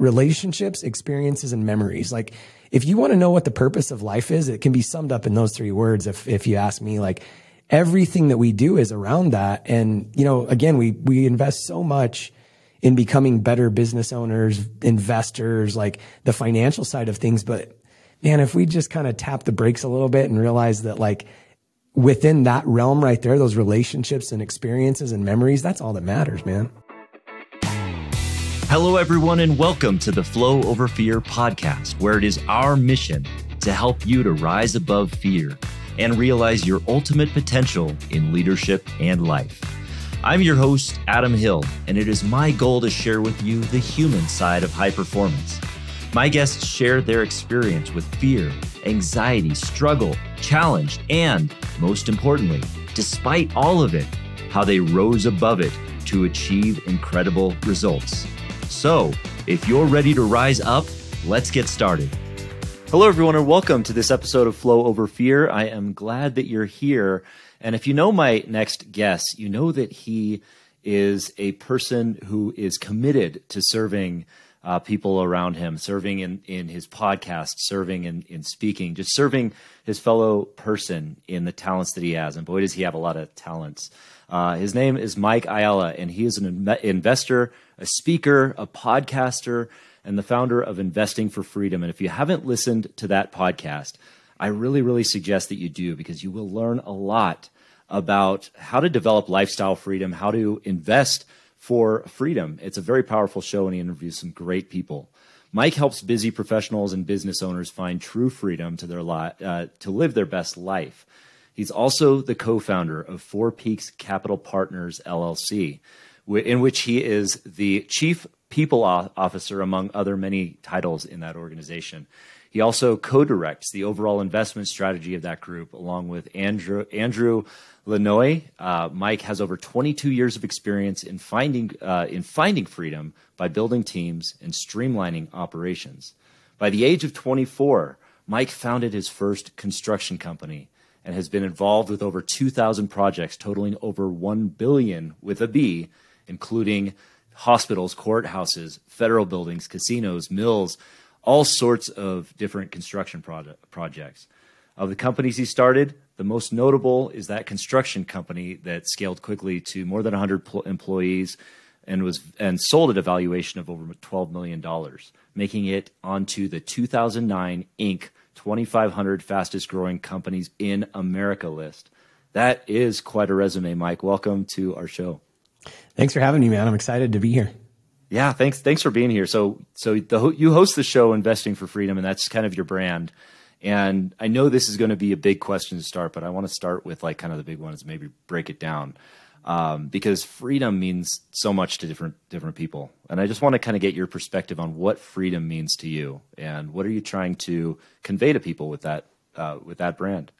relationships, experiences, and memories. Like, if you want to know what the purpose of life is, it can be summed up in those three words. If you ask me, like, everything that we do is around that. And, again, we invest so much in becoming better business owners, investors, like the financial side of things. But man, if we just kind of tap the brakes a little bit and realize that, like, within that realm right there, those relationships and experiences and memories, that's all that matters, man. Hello, everyone, and welcome to the Flow Over Fear podcast, where it is our mission to help you to rise above fear and realize your ultimate potential in leadership and life. I'm your host, Adam Hill, and it is my goal to share with you the human side of high performance. My guests share their experience with fear, anxiety, struggle, challenge, and most importantly, despite all of it, how they rose above it to achieve incredible results. So, if you're ready to rise up, let's get started. Hello, everyone, and welcome to this episode of Flow Over Fear. I am glad that you're here. And if you know my next guest, you know that he is a person who is committed to serving people around him, serving in his podcast, serving in speaking, just serving his fellow person in the talents that he has. And boy, does he have a lot of talents. His name is Mike Ayala, and he is an investor, a speaker, a podcaster, and the founder of Investing for Freedom. And if you haven't listened to that podcast, I really, really suggest that you do, because you will learn a lot about how to develop lifestyle freedom, how to invest for freedom. It's a very powerful show, and he interviews some great people. Mike helps busy professionals and business owners find true freedom to to live their best life. He's also the co-founder of Four Peaks Capital Partners, LLC, in which he is the chief people officer, among other many titles in that organization. He also co-directs the overall investment strategy of that group, along with Andrew Lanoy. Mike has over 22 years of experience in finding freedom by building teams and streamlining operations. By the age of 24, Mike founded his first construction company and has been involved with over 2,000 projects totaling over $1 billion with a B, including hospitals, courthouses, federal buildings, casinos, mills, all sorts of different construction projects. Of the companies he started, the most notable is that construction company that scaled quickly to more than 100 employees and sold at a valuation of over $12 million, making it onto the 2009 Inc. 2,500 fastest growing companies in America list. That is quite a resume, Mike. Welcome to our show. Thanks for having me, man. I'm excited to be here. Yeah, thanks for being here. So you host the show Investing for Freedom, and that's kind of your brand. And I know this is going to be a big question to start, but I want to start with like kind of the big ones, maybe break it down, because freedom means so much to different people. And I just want to kind of get your perspective on what freedom means to you, and what are you trying to convey to people with that brand?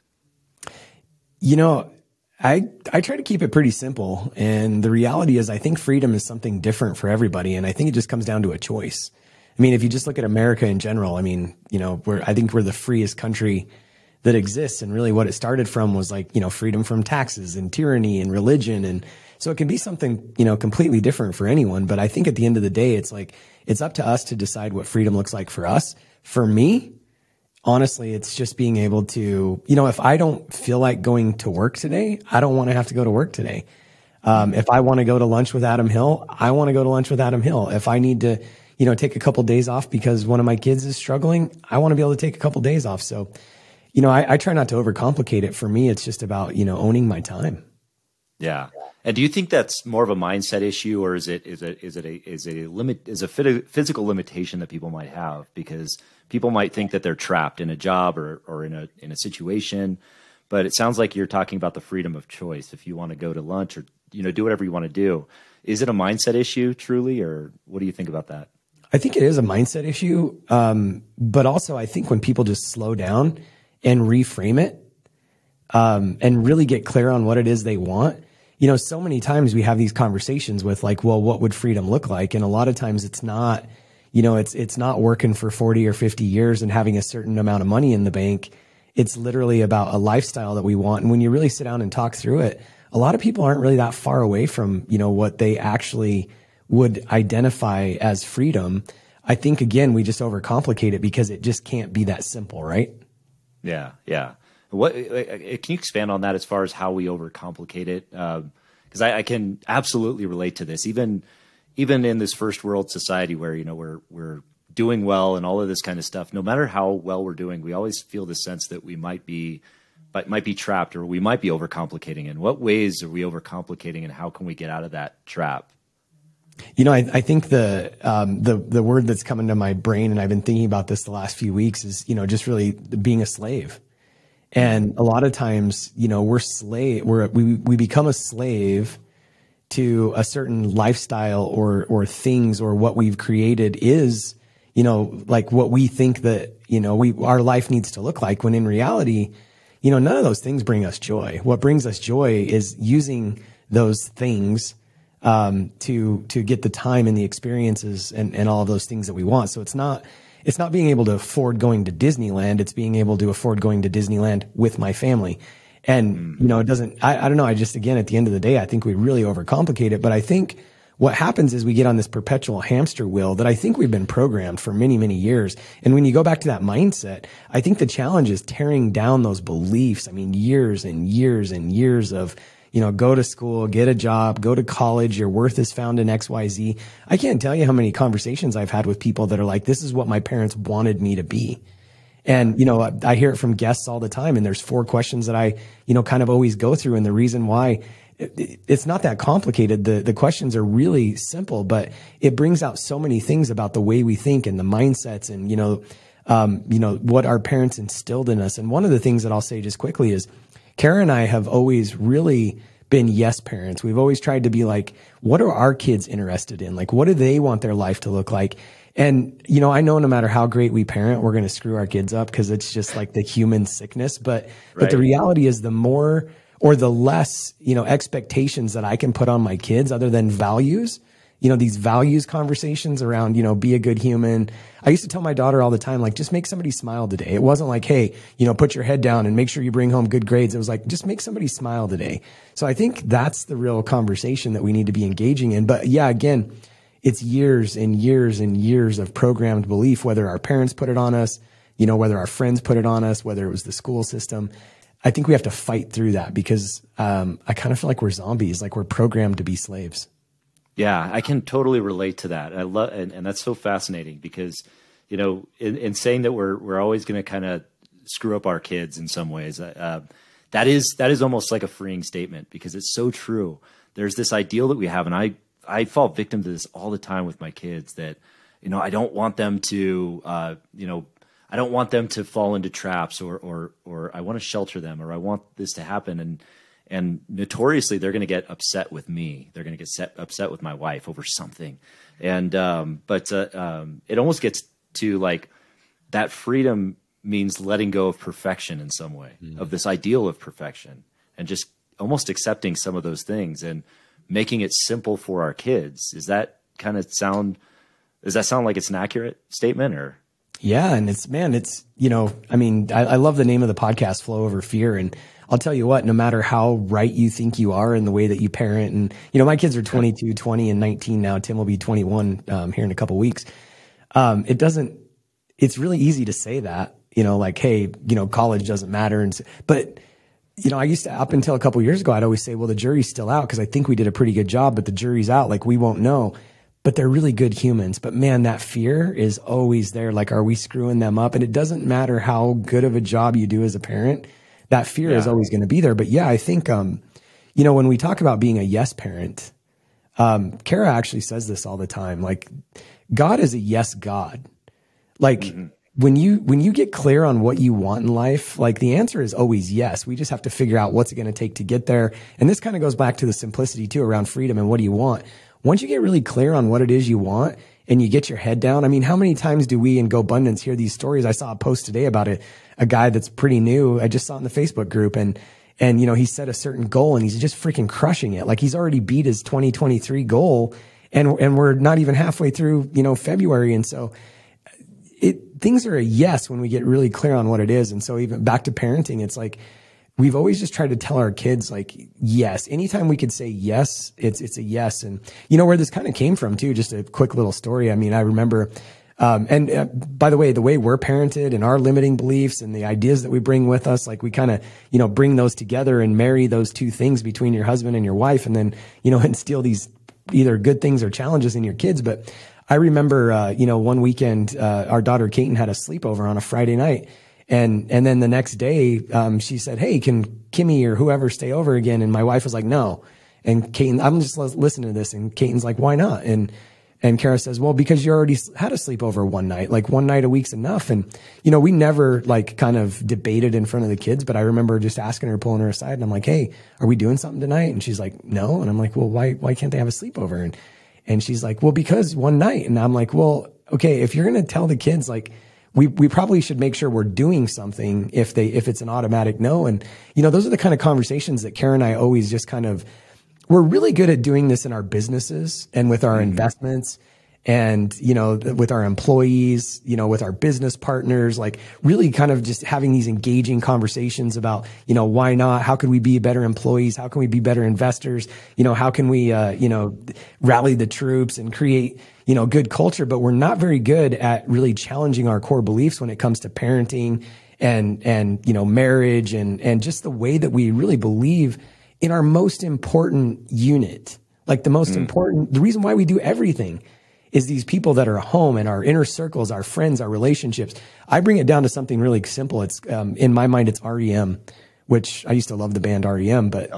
I try to keep it pretty simple. And the reality is, I think freedom is something different for everybody. And I think it just comes down to a choice. I mean, if you just look at America in general, I mean, I think we're the freest country that exists. And really what it started from was like, freedom from taxes and tyranny and religion. And so it can be something, completely different for anyone. But I think at the end of the day, it's like, it's up to us to decide what freedom looks like for us. For me, honestly, it's just being able to, if I don't feel like going to work today, I don't want to have to go to work today. If I want to go to lunch with Adam Hill, I want to go to lunch with Adam Hill. If I need to, take a couple of days off because one of my kids is struggling, I want to be able to take a couple of days off. So, I try not to overcomplicate it. For me, it's just about, owning my time. Yeah. And do you think that's more of a mindset issue, or is a physical limitation that people might have? Because people might think that they're trapped in a job or in a situation, but it sounds like you're talking about the freedom of choice. If you want to go to lunch or, do whatever you want to do, is it a mindset issue truly, or what do you think about that? I think it is a mindset issue. But also I think when people just slow down and reframe it, and really get clear on what it is they want, so many times we have these conversations with like, well, what would freedom look like? And a lot of times it's not, it's not working for 40 or 50 years and having a certain amount of money in the bank. It's literally about a lifestyle that we want. And when you really sit down and talk through it, a lot of people aren't really that far away from, what they actually would identify as freedom. I think, again, we just overcomplicate it because it just can't be that simple, right? Yeah. Yeah. What can you expand on that as far as how we overcomplicate it? Because I can absolutely relate to this, even in this first world society where, you know, we're doing well and all of this kind of stuff. No matter how well we're doing, we always feel the sense that we might be trapped, or we might be overcomplicating. In what ways are we overcomplicating, and how can we get out of that trap? You know, I think the word that's coming to my brain, and I've been thinking about this the last few weeks, is, you know, just really being a slave. And a lot of times, you know, we become a slave to a certain lifestyle or things, or what we've created is, you know, like what we think that, you know, our life needs to look like, when in reality, you know, none of those things bring us joy. What brings us joy is using those things to get the time and the experiences and all of those things that we want. So it's not being able to afford going to Disneyland. It's being able to afford going to Disneyland with my family. And, you know, it doesn't, I don't know. I just, again, at the end of the day, I think we really overcomplicate it. But I think what happens is we get on this perpetual hamster wheel that I think we've been programmed for many, many years. And when you go back to that mindset, I think the challenge is tearing down those beliefs. I mean, years and years and years of, you know, go to school, get a job, go to college, your worth is found in XYZ. I can't tell you how many conversations I've had with people that are like, this is what my parents wanted me to be. And, you know, I hear it from guests all the time. And there's 4 questions that I, you know, kind of always go through. And the reason why it's not that complicated. The questions are really simple, but it brings out so many things about the way we think and the mindsets and, you know, what our parents instilled in us. And one of the things that I'll say just quickly is Kara and I have always really been yes parents. We've always tried to be like, what are our kids interested in? Like, what do they want their life to look like? And, you know, I know no matter how great we parent, we're going to screw our kids up because it's just like the human sickness. But the reality is the more or the less, you know, expectations that I can put on my kids other than values, you know, these values conversations around, you know, be a good human. I used to tell my daughter all the time, like, just make somebody smile today. It wasn't like, hey, you know, put your head down and make sure you bring home good grades. It was like, just make somebody smile today. So I think that's the real conversation that we need to be engaging in. But yeah, again, it's years and years and years of programmed belief, whether our parents put it on us, you know, whether our friends put it on us, whether it was the school system. I think we have to fight through that because I kind of feel like we're zombies, like we're programmed to be slaves. Yeah, I can totally relate to that. I love, and that's so fascinating because, you know, in saying that we're always going to kind of screw up our kids in some ways, that is almost like a freeing statement because it's so true. There's this ideal that we have, and I fall victim to this all the time with my kids that, you know, I don't want them to, you know, I don't want them to fall into traps or I want to shelter them or I want this to happen. And notoriously they're going to get upset with me. They're going to get upset with my wife over something. And, but it almost gets to like that freedom means letting go of perfection in some way, of this ideal of perfection and just almost accepting some of those things and making it simple for our kids. Does that sound like it's an accurate statement or? Yeah. And it's, you know, I mean, I love the name of the podcast, Flow Over Fear. And I'll tell you what, no matter how right you think you are in the way that you parent, and, you know, my kids are 22, 20 and 19 now. Tim will be 21 here in a couple of weeks. It's really easy to say that, you know, like, hey, you know, college doesn't matter. But, you know, I used to, up until a couple of years ago, I'd always say, well, the jury's still out because I think we did a pretty good job, but the jury's out. Like, we won't know. But they're really good humans. But man, that fear is always there. Like, are we screwing them up? And it doesn't matter how good of a job you do as a parent, that fear is always going to be there. But yeah, I think, you know, when we talk about being a yes parent, Kara actually says this all the time. Like, God is a yes God. Like, when you get clear on what you want in life, like the answer is always yes. We just have to figure out what's it going to take to get there. And this kind of goes back to the simplicity too around freedom and what do you want? Once you get really clear on what it is you want and you get your head down, I mean, how many times do we in GoBundance hear these stories? I saw a post today about a guy that's pretty new. I just saw it in the Facebook group and, you know, he set a certain goal and he's just freaking crushing it. Like he's already beat his 2023 goal and we're not even halfway through, you know, February. And so things are a yes when we get really clear on what it is. And so even back to parenting, it's like, we've always just tried to tell our kids like, yes, anytime we could say yes, it's a yes. And you know where this kind of came from too, just a quick little story. I mean, I remember, By the way we're parented and our limiting beliefs and the ideas that we bring with us, like we kind of, bring those together and marry those two things between your husband and your wife, and then, instill these either good things or challenges in your kids. But I remember, one weekend, our daughter Kaiten had a sleepover on a Friday night. And then the next day, she said, "Hey, can Kimmy or whoever stay over again?" And my wife was like, "No." And Kaiten, I'm just listening to this, and Kaiten's like, "Why not?" And Kara says, "Well, because you already had a sleepover one night, like one night a week's enough." And, we never like kind of debated in front of the kids, but I remember just asking her, pulling her aside, and I'm like, "Hey, are we doing something tonight?" And she's like, "No." And I'm like, "Well, why can't they have a sleepover?" And she's like, "Well, because one night." And I'm like, "Well, okay, if you're going to tell the kids, like, we probably should make sure we're doing something if it's an automatic no." And, those are the kind of conversations that Kara and I always just kind of, we're really good at doing this in our businesses and with our investments and, with our employees, with our business partners, like really kind of just having these engaging conversations about, why not? How could we be better employees? How can we be better investors? How can we, rally the troops and create, good culture? But we're not very good at really challenging our core beliefs when it comes to parenting and, marriage and just the way that we really believe in our most important unit, like the most important, the reason why we do everything is these people that are home and our inner circles, our friends, our relationships. I bring it down to something really simple. It's, in my mind, it's REM, which I used to love the band REM, but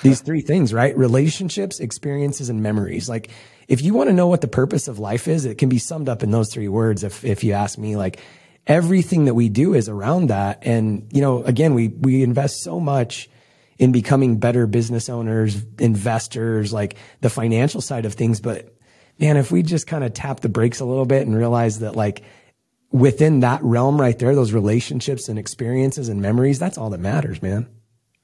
these three things, right? Relationships, experiences, and memories. Like if you want to know what the purpose of life is, it can be summed up in those three words. If you ask me, like everything that we do is around that. And, again, we invest so much in becoming better business owners, investors, like the financial side of things. But man, if we just kind of tap the brakes a little bit and realize that like within that realm right there, those relationships and experiences and memories, that's all that matters, man.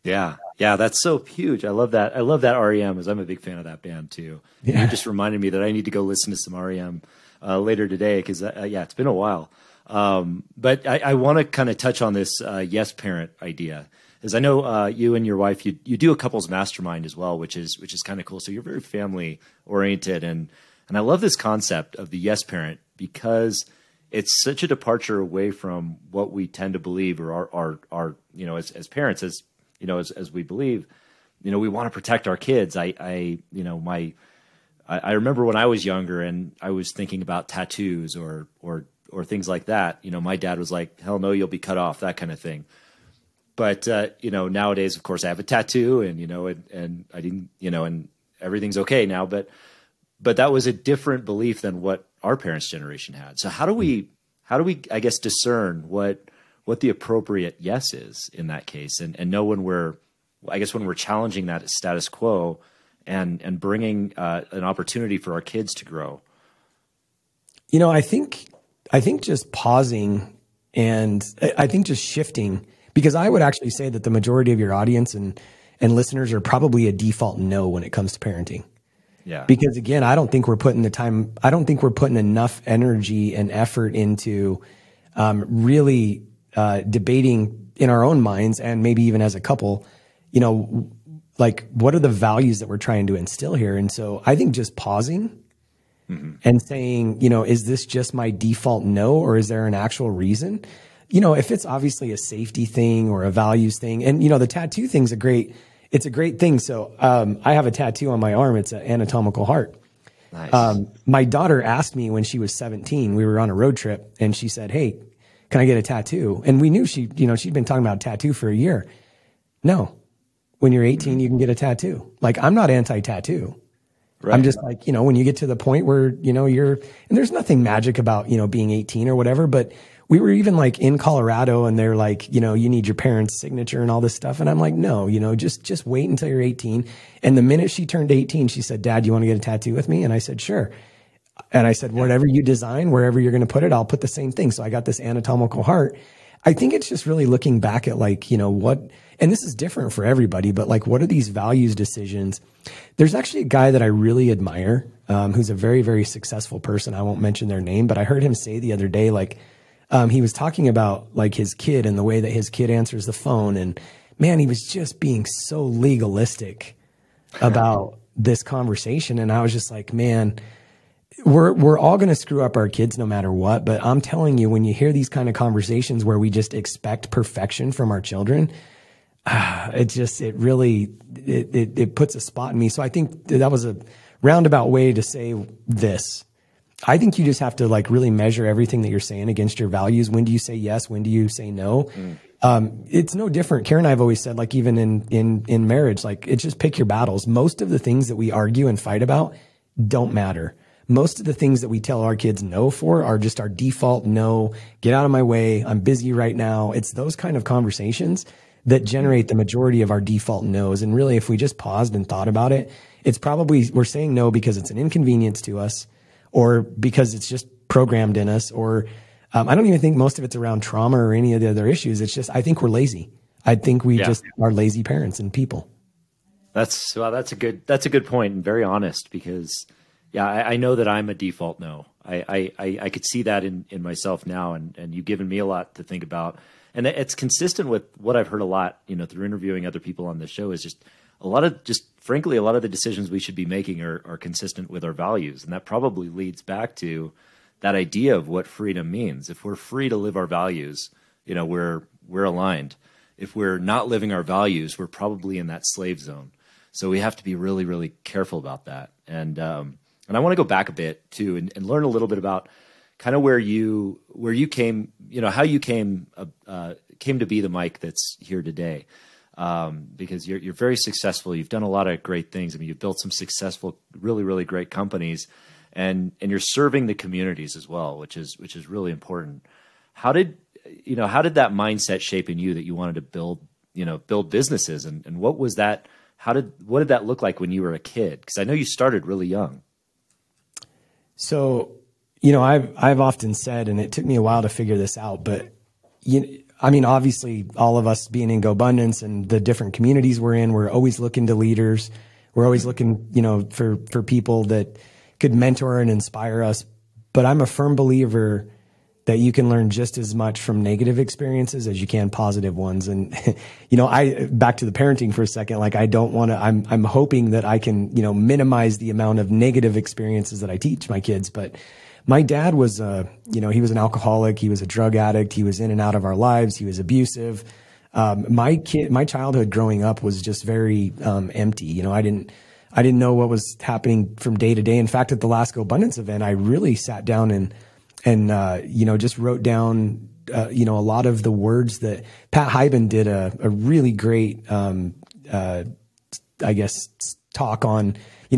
Yeah. Yeah. That's so huge. I love that. I love that REM, as I'm a big fan of that band too. Yeah. You just reminded me that I need to go listen to some REM later today. Cause it's been a while. But I want to kind of touch on this yes parent idea. As I know, you and your wife, you do a couples mastermind as well, which is kind of cool. So you're very family oriented, and I love this concept of the yes parent because it's such a departure away from what we tend to believe, or our as parents, as we believe, we want to protect our kids. I remember when I was younger and I was thinking about tattoos or things like that. My dad was like, "Hell no, you'll be cut off," that kind of thing. But, nowadays, of course, I have a tattoo and I didn't, and everything's okay now. But that was a different belief than what our parents' generation had. So how do we, I guess, discern what the appropriate yes is in that case and know when we're challenging that status quo and bringing an opportunity for our kids to grow? I think just pausing and I think just shifting. Because I would actually say that the majority of your audience and listeners are probably a default no when it comes to parenting. Yeah. Because again, I don't think we're putting enough energy and effort into really debating in our own minds and maybe even as a couple, like what are the values that we're trying to instill here? And so I think just pausing and saying, is this just my default no, or is there an actual reason? If it's obviously a safety thing or a values thing, and, the tattoo thing's it's a great thing. So, I have a tattoo on my arm. It's an anatomical heart. Nice. My daughter asked me when she was 17, we were on a road trip and she said, "Hey, can I get a tattoo?" And we knew she'd been talking about tattoo for a year. No, when you're 18, you can get a tattoo. Like, I'm not anti-tattoo. Right. I'm just like, when you get to the point where, and there's nothing magic about, being 18 or whatever, but we were even like in Colorado and they're like, you need your parents' signature and all this stuff. And I'm like, no, just wait until you're 18. And the minute she turned 18, she said, "Dad, you want to get a tattoo with me?" And I said, "Sure." And I said, "Whatever you design, wherever you're going to put it, I'll put the same thing." So I got this anatomical heart. I think it's just really looking back at like, what, and this is different for everybody, but like, what are these values decisions? There's actually a guy that I really admire, who's a very, very successful person. I won't mention their name, but I heard him say the other day, like, he was talking about like his kid and the way that his kid answers the phone. And man, he was just being so legalistic about this conversation. And I was just like, man, we're all going to screw up our kids no matter what. But I'm telling you, when you hear these kind of conversations where we just expect perfection from our children, it really puts a spot in me. So I think that was a roundabout way to say this. I think you just have to like really measure everything that you're saying against your values. When do you say yes? When do you say no? It's no different. Karen and I have always said, like, even in marriage, like, it's just pick your battles. Most of the things that we argue and fight about don't matter. Most of the things that we tell our kids no for are just our default no, get out of my way, I'm busy right now. It's those kind of conversations that generate the majority of our default no's. And really, if we just paused and thought about it, it's probably we're saying no because it's an inconvenience to us, or because it's just programmed in us, or I don't even think most of it's around trauma or any of the other issues. It's just, I think we're lazy. I think we just are lazy parents and people. That's a good point, and very honest, because I know that I'm a default no. I could see that in myself now, and you've given me a lot to think about. And it's consistent with what I've heard a lot, through interviewing other people on this show, is just frankly, a lot of the decisions we should be making are consistent with our values. And that probably leads back to that idea of what freedom means. If we're free to live our values, we're aligned. If we're not living our values, we're probably in that slave zone. So we have to be really, really careful about that. And I want to go back a bit too, and learn a little bit about kind of where you came, how you came to be the Mike that's here today. Because you're very successful. You've done a lot of great things. I mean, you've built some successful, really, really great companies, and you're serving the communities as well, which is really important. How did that mindset shape in you that you wanted to build businesses, and what was that? What did that look like when you were a kid? Because I know you started really young. So, I've often said, and it took me a while to figure this out, but obviously all of us being in GoBundance and the different communities we're in, we're always looking to leaders. We're always looking, for people that could mentor and inspire us. But I'm a firm believer that you can learn just as much from negative experiences as you can positive ones. And, back to the parenting for a second, like, I don't want to, I'm hoping that I can, minimize the amount of negative experiences that I teach my kids. But my dad was, he was an alcoholic. He was a drug addict. He was in and out of our lives. He was abusive. My childhood growing up was just very, empty. I didn't know what was happening from day to day. In fact, at the last GoBundance event, I really sat down and just wrote down, a lot of the words that Pat Hyben did a really great, talk on,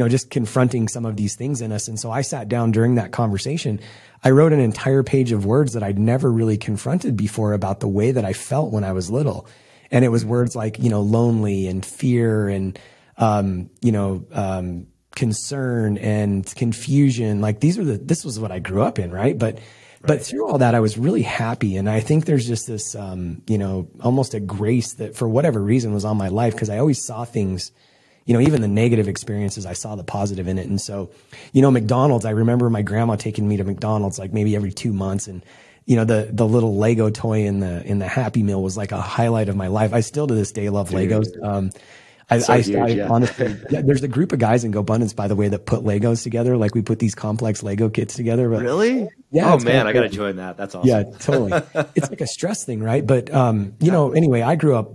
just confronting some of these things in us. And so I sat down during that conversation. I wrote an entire page of words that I'd never really confronted before about the way that I felt when I was little. And it was words like, lonely and fear and, concern and confusion. Like, this was what I grew up in. Right. But through all that, I was really happy. And I think there's just this, almost a grace that for whatever reason was on my life, because I always saw things, even the negative experiences, I saw the positive in it. And so, McDonald's, I remember my grandma taking me to McDonald's like maybe every 2 months. And, the little Lego toy in the Happy Meal was like a highlight of my life. I still to this day love Legos. Honestly, there's a group of guys in GoBundance, by the way, that put Legos together. Like, we put these complex Lego kits together. But really? Yeah. Oh man, I got to join that. That's awesome. Yeah, totally. It's like a stress thing, right? But, anyway, I grew up,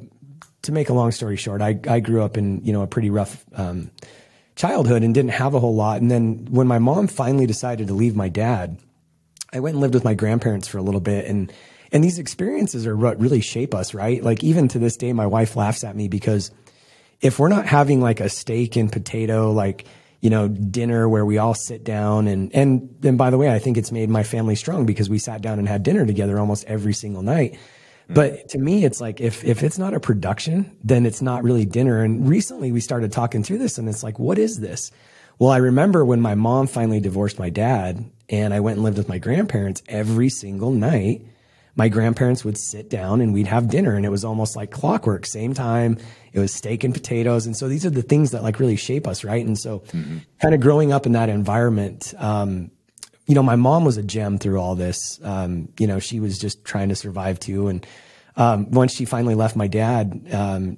to make a long story short, I grew up in, a pretty rough, childhood and didn't have a whole lot. And then when my mom finally decided to leave my dad, I went and lived with my grandparents for a little bit. And these experiences are what really shape us, right? Like, even to this day, my wife laughs at me because if we're not having like a steak and potato, like, dinner where we all sit down and by the way, I think it's made my family strong because we sat down and had dinner together almost every single night. But to me, it's like, if it's not a production, then it's not really dinner. And recently we started talking through this and it's like, what is this? Well, I remember when my mom finally divorced my dad and I went and lived with my grandparents, every single night, my grandparents would sit down and we'd have dinner, and it was almost like clockwork, same time. It was steak and potatoes. And so these are the things that like really shape us. Right. And so kind of growing up in that environment, my mom was a gem through all this. She was just trying to survive too. And once she finally left my dad,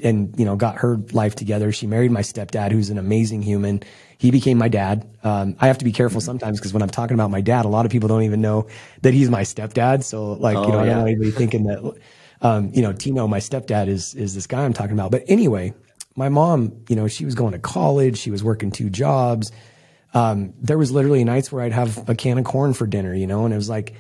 you know, got her life together. She married my stepdad, who's an amazing human. He became my dad. I have to be careful sometimes because when I'm talking about my dad, a lot of people don't even know that he's my stepdad. So like, you know, I don't want anybody thinking that, you know, Tino, my stepdad is this guy I'm talking about. But anyway, my mom, you know, she was going to college. She was working 2 jobs. There was literally nights where I'd have a can of corn for dinner, you know, and it was like,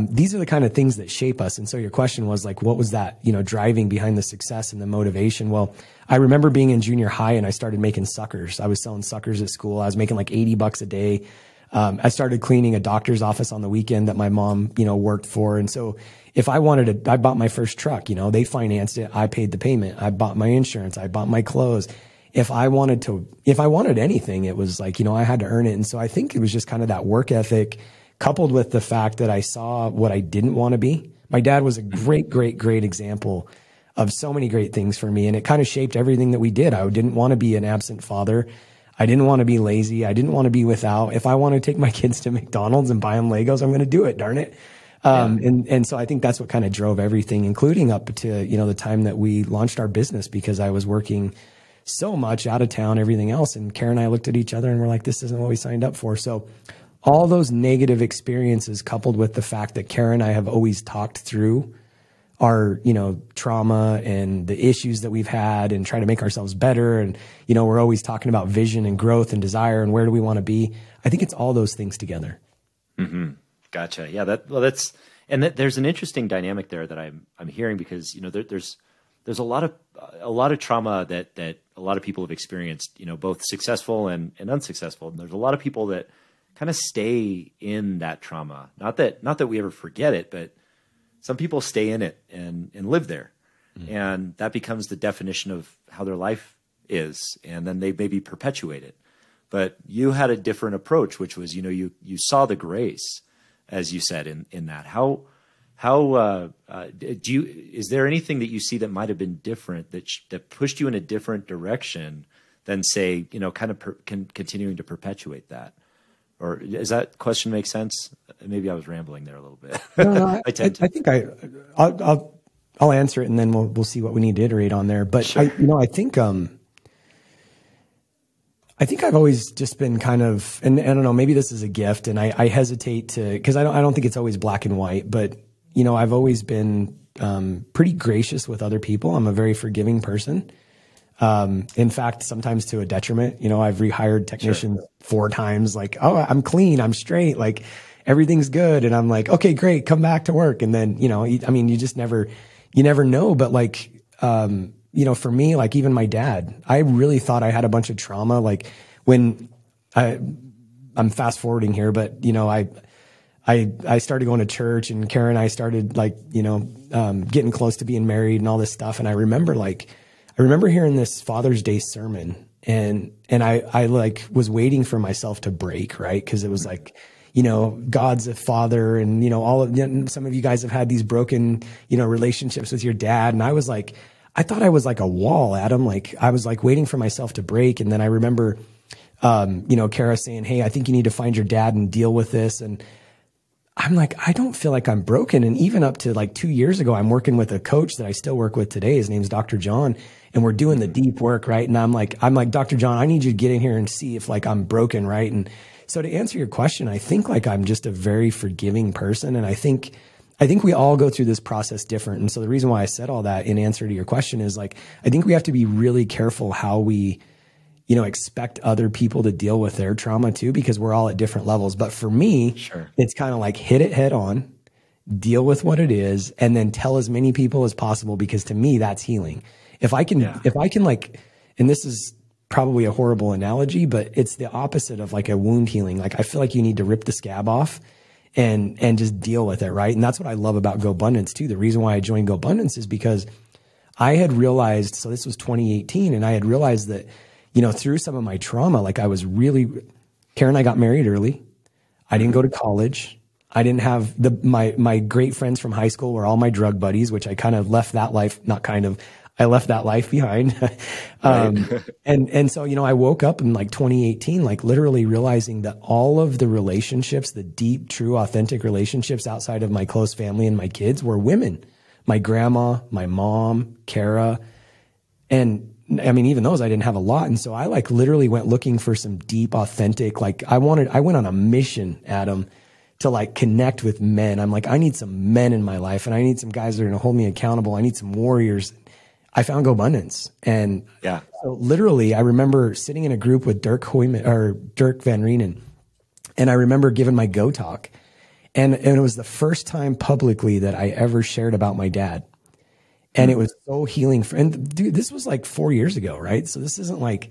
these are the kind of things that shape us. And so your question was like, what was that, you know, driving behind the success and the motivation? Well, I remember being in junior high and I started making suckers. I was selling suckers at school. I was making like $80 a day. I started cleaning a doctor's office on the weekend that my mom, you know, worked for. And so if I wanted to, I bought my first truck, you know, they financed it. I paid the payment. I bought my insurance. I bought my clothes. If I wanted anything, it was like, you know, I had to earn it. And so I think it was just kind of that work ethic coupled with the fact that I saw what I didn't want to be. My dad was a great, great, great example of so many great things for me. And it kind of shaped everything that we did. I didn't want to be an absent father. I didn't want to be lazy. I didn't want to be without. If I want to take my kids to McDonald's and buy them Legos, I'm going to do it, darn it. And so I think that's what kind of drove everything, including up to, you know, the time that we launched our business, because I was working so much out of town, everything else. And Karen and I looked at each other and we're like, this isn't what we signed up for. So all those negative experiences coupled with the fact that Karen and I have always talked through our, you know, trauma and the issues that we've had and try to make ourselves better. And, you know, we're always talking about vision and growth and desire and where do we want to be. I think it's all those things together. Mm-hmm. Gotcha. Yeah. There's an interesting dynamic there that I'm hearing, because, you know, there's a lot of trauma that a lot of people have experienced, you know, both successful and unsuccessful. And there's a lot of people that kind of stay in that trauma. Not that we ever forget it, but some people stay in it and live there. Mm-hmm. And that becomes the definition of how their life is. And then they maybe perpetuate it. But you had a different approach, which was, you know, you saw the grace, as you said, in that. Is there anything that you see that might have been different that pushed you in a different direction than, say, you know, kind of continuing to perpetuate that? Or does that question make sense? Maybe I was rambling there a little bit. No, I think I'll answer it and then we'll see what we need to iterate on there. But sure. I think I've always just been kind of, and I don't know, maybe this is a gift, and I hesitate to, because I don't think it's always black and white, but, you know, I've always been pretty gracious with other people. I'm a very forgiving person. In fact, sometimes to a detriment. You know, I've rehired technicians 4 times, like, oh, I'm clean, I'm straight, like everything's good. And I'm like, okay, great, come back to work. And then, you know, I mean, you never know. But like, you know, for me, like even my dad, I really thought I had a bunch of trauma. Like when I'm fast forwarding here, but you know, I started going to church, and Karen and I started like, you know, getting close to being married and all this stuff. And I remember hearing this Father's Day sermon, and I like was waiting for myself to break, right? Cause it was like, you know, God's a father, and, you know, some of you guys have had these broken, you know, relationships with your dad. And I was like, I thought I was like a wall, Adam. Like I was like waiting for myself to break. And then I remember, you know, Kara saying, hey, I think you need to find your dad and deal with this. And I'm like, I don't feel like I'm broken. And even up to like 2 years ago, I'm working with a coach that I still work with today. His name's Dr. John. And we're doing the deep work, right? And I'm like, Dr. John, I need you to get in here and see if like I'm broken, right? And so to answer your question, I think like I'm just a very forgiving person. And I think we all go through this process different. And so the reason why I said all that in answer to your question is like, I think we have to be really careful how we, you know, expect other people to deal with their trauma too, because we're all at different levels. But for me, It's kind of like hit it head on, deal with what it is, and then tell as many people as possible, because to me, that's healing. If I can like, and this is probably a horrible analogy, but it's the opposite of like a wound healing. Like I feel like you need to rip the scab off and just deal with it. Right. And that's what I love about GoBundance too. The reason why I joined GoBundance is because I had realized, so this was 2018, and I had realized that, you know, through some of my trauma, like I was really, Karen and I got married early. I didn't go to college. I didn't have my great friends from high school were all my drug buddies, which I kind of left that life, I left that life behind. And so, you know, I woke up in like 2018, like literally realizing that all of the relationships, the deep, true, authentic relationships outside of my close family and my kids were women. My grandma, my mom, Kara, And I mean, even those I didn't have a lot. And so I like literally went looking for some deep, authentic, like I went on a mission, Adam, to like connect with men. I'm like, I need some men in my life, and I need some guys that are going to hold me accountable. I need some warriors. I found GoBundance. And yeah, so literally I remember sitting in a group with Dirk Van Reenen. And I remember giving my Go talk. And it was the first time publicly that I ever shared about my dad. And it was so healing and dude, this was like 4 years ago, right? So this isn't like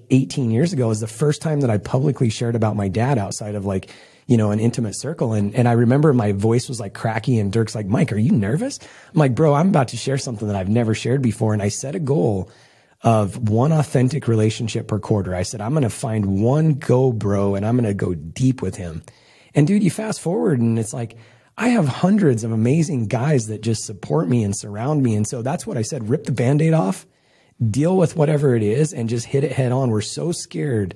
18 years ago. It was the first time that I publicly shared about my dad outside of like, you know, an intimate circle. And I remember my voice was like cracky, and Dirk's like, Mike, are you nervous? I'm like, bro, I'm about to share something that I've never shared before. And I set a goal of one authentic relationship per quarter. I said, I'm going to find one go bro, and I'm going to go deep with him. And dude, you fast forward and it's like, I have hundreds of amazing guys that just support me and surround me. And so that's what I said, rip the Band-Aid off, deal with whatever it is, and just hit it head on. We're so scared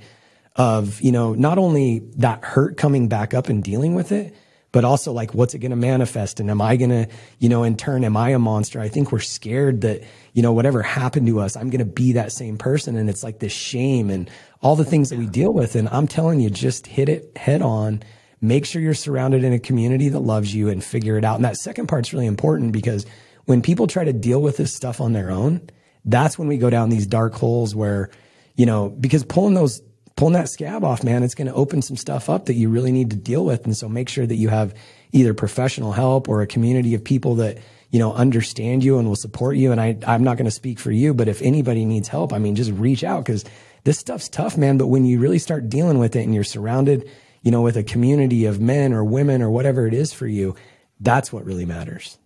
of, you know, not only that hurt coming back up and dealing with it, but also like, what's it going to manifest? And am I going to, you know, in turn, am I a monster? I think we're scared that, you know, whatever happened to us, I'm going to be that same person. And it's like this shame and all the things that we deal with. And I'm telling you, just hit it head on. Make sure you're surrounded in a community that loves you, and figure it out. And that second part's really important, because when people try to deal with this stuff on their own, that's when we go down these dark holes where, you know, because pulling that scab off, man, it's going to open some stuff up that you really need to deal with. And so make sure that you have either professional help or a community of people that, you know, understand you and will support you. And I'm not going to speak for you, but if anybody needs help, I mean, just reach out, because this stuff's tough, man. But when you really start dealing with it and you're surrounded, you know, with a community of men or women or whatever it is for you, that's what really matters.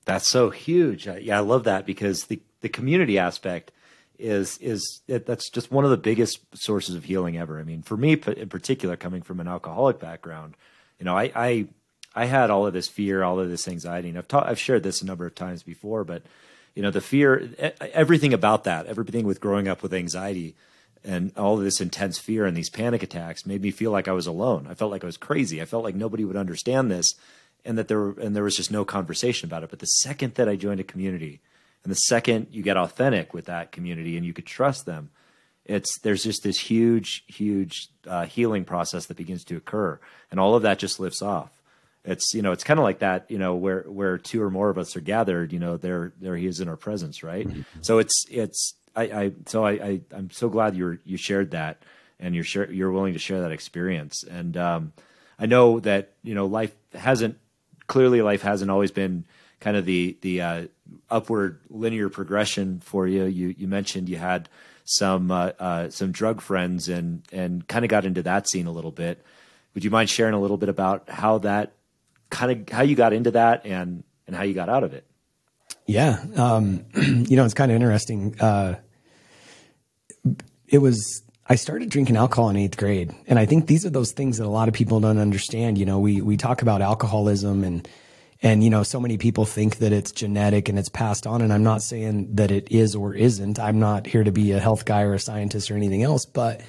That's so huge. Yeah, I love that, because the community aspect that's just one of the biggest sources of healing ever. I mean, for me in particular, coming from an alcoholic background, you know, I had all of this fear, all of this anxiety, and I've shared this a number of times before, but you know, the fear, everything about that, everything with growing up with anxiety and all of this intense fear and these panic attacks made me feel like I was alone. I felt like I was crazy. I felt like nobody would understand this, and that there was just no conversation about it. But the second that I joined a community, and the second you get authentic with that community and you could trust them, there's just this huge healing process that begins to occur, and all of that just lifts off. It's, you know, it's kind of like that, you know, where two or more of us are gathered, you know, there he is in our presence, right? Mm-hmm. So I'm so glad you shared that, and you're willing to share that experience. And I know that, you know, life hasn't always been kind of the upward linear progression for you. You mentioned you had some drug friends and kind of got into that scene a little bit. Would you mind sharing a little bit about how you got into that and how you got out of it? Yeah. You know, it's kind of interesting. I started drinking alcohol in 8th grade. And I think these are those things that a lot of people don't understand. You know, we talk about alcoholism and, you know, so many people think that it's genetic and it's passed on. And I'm not saying that it is or isn't. I'm not here to be a health guy or a scientist or anything else. But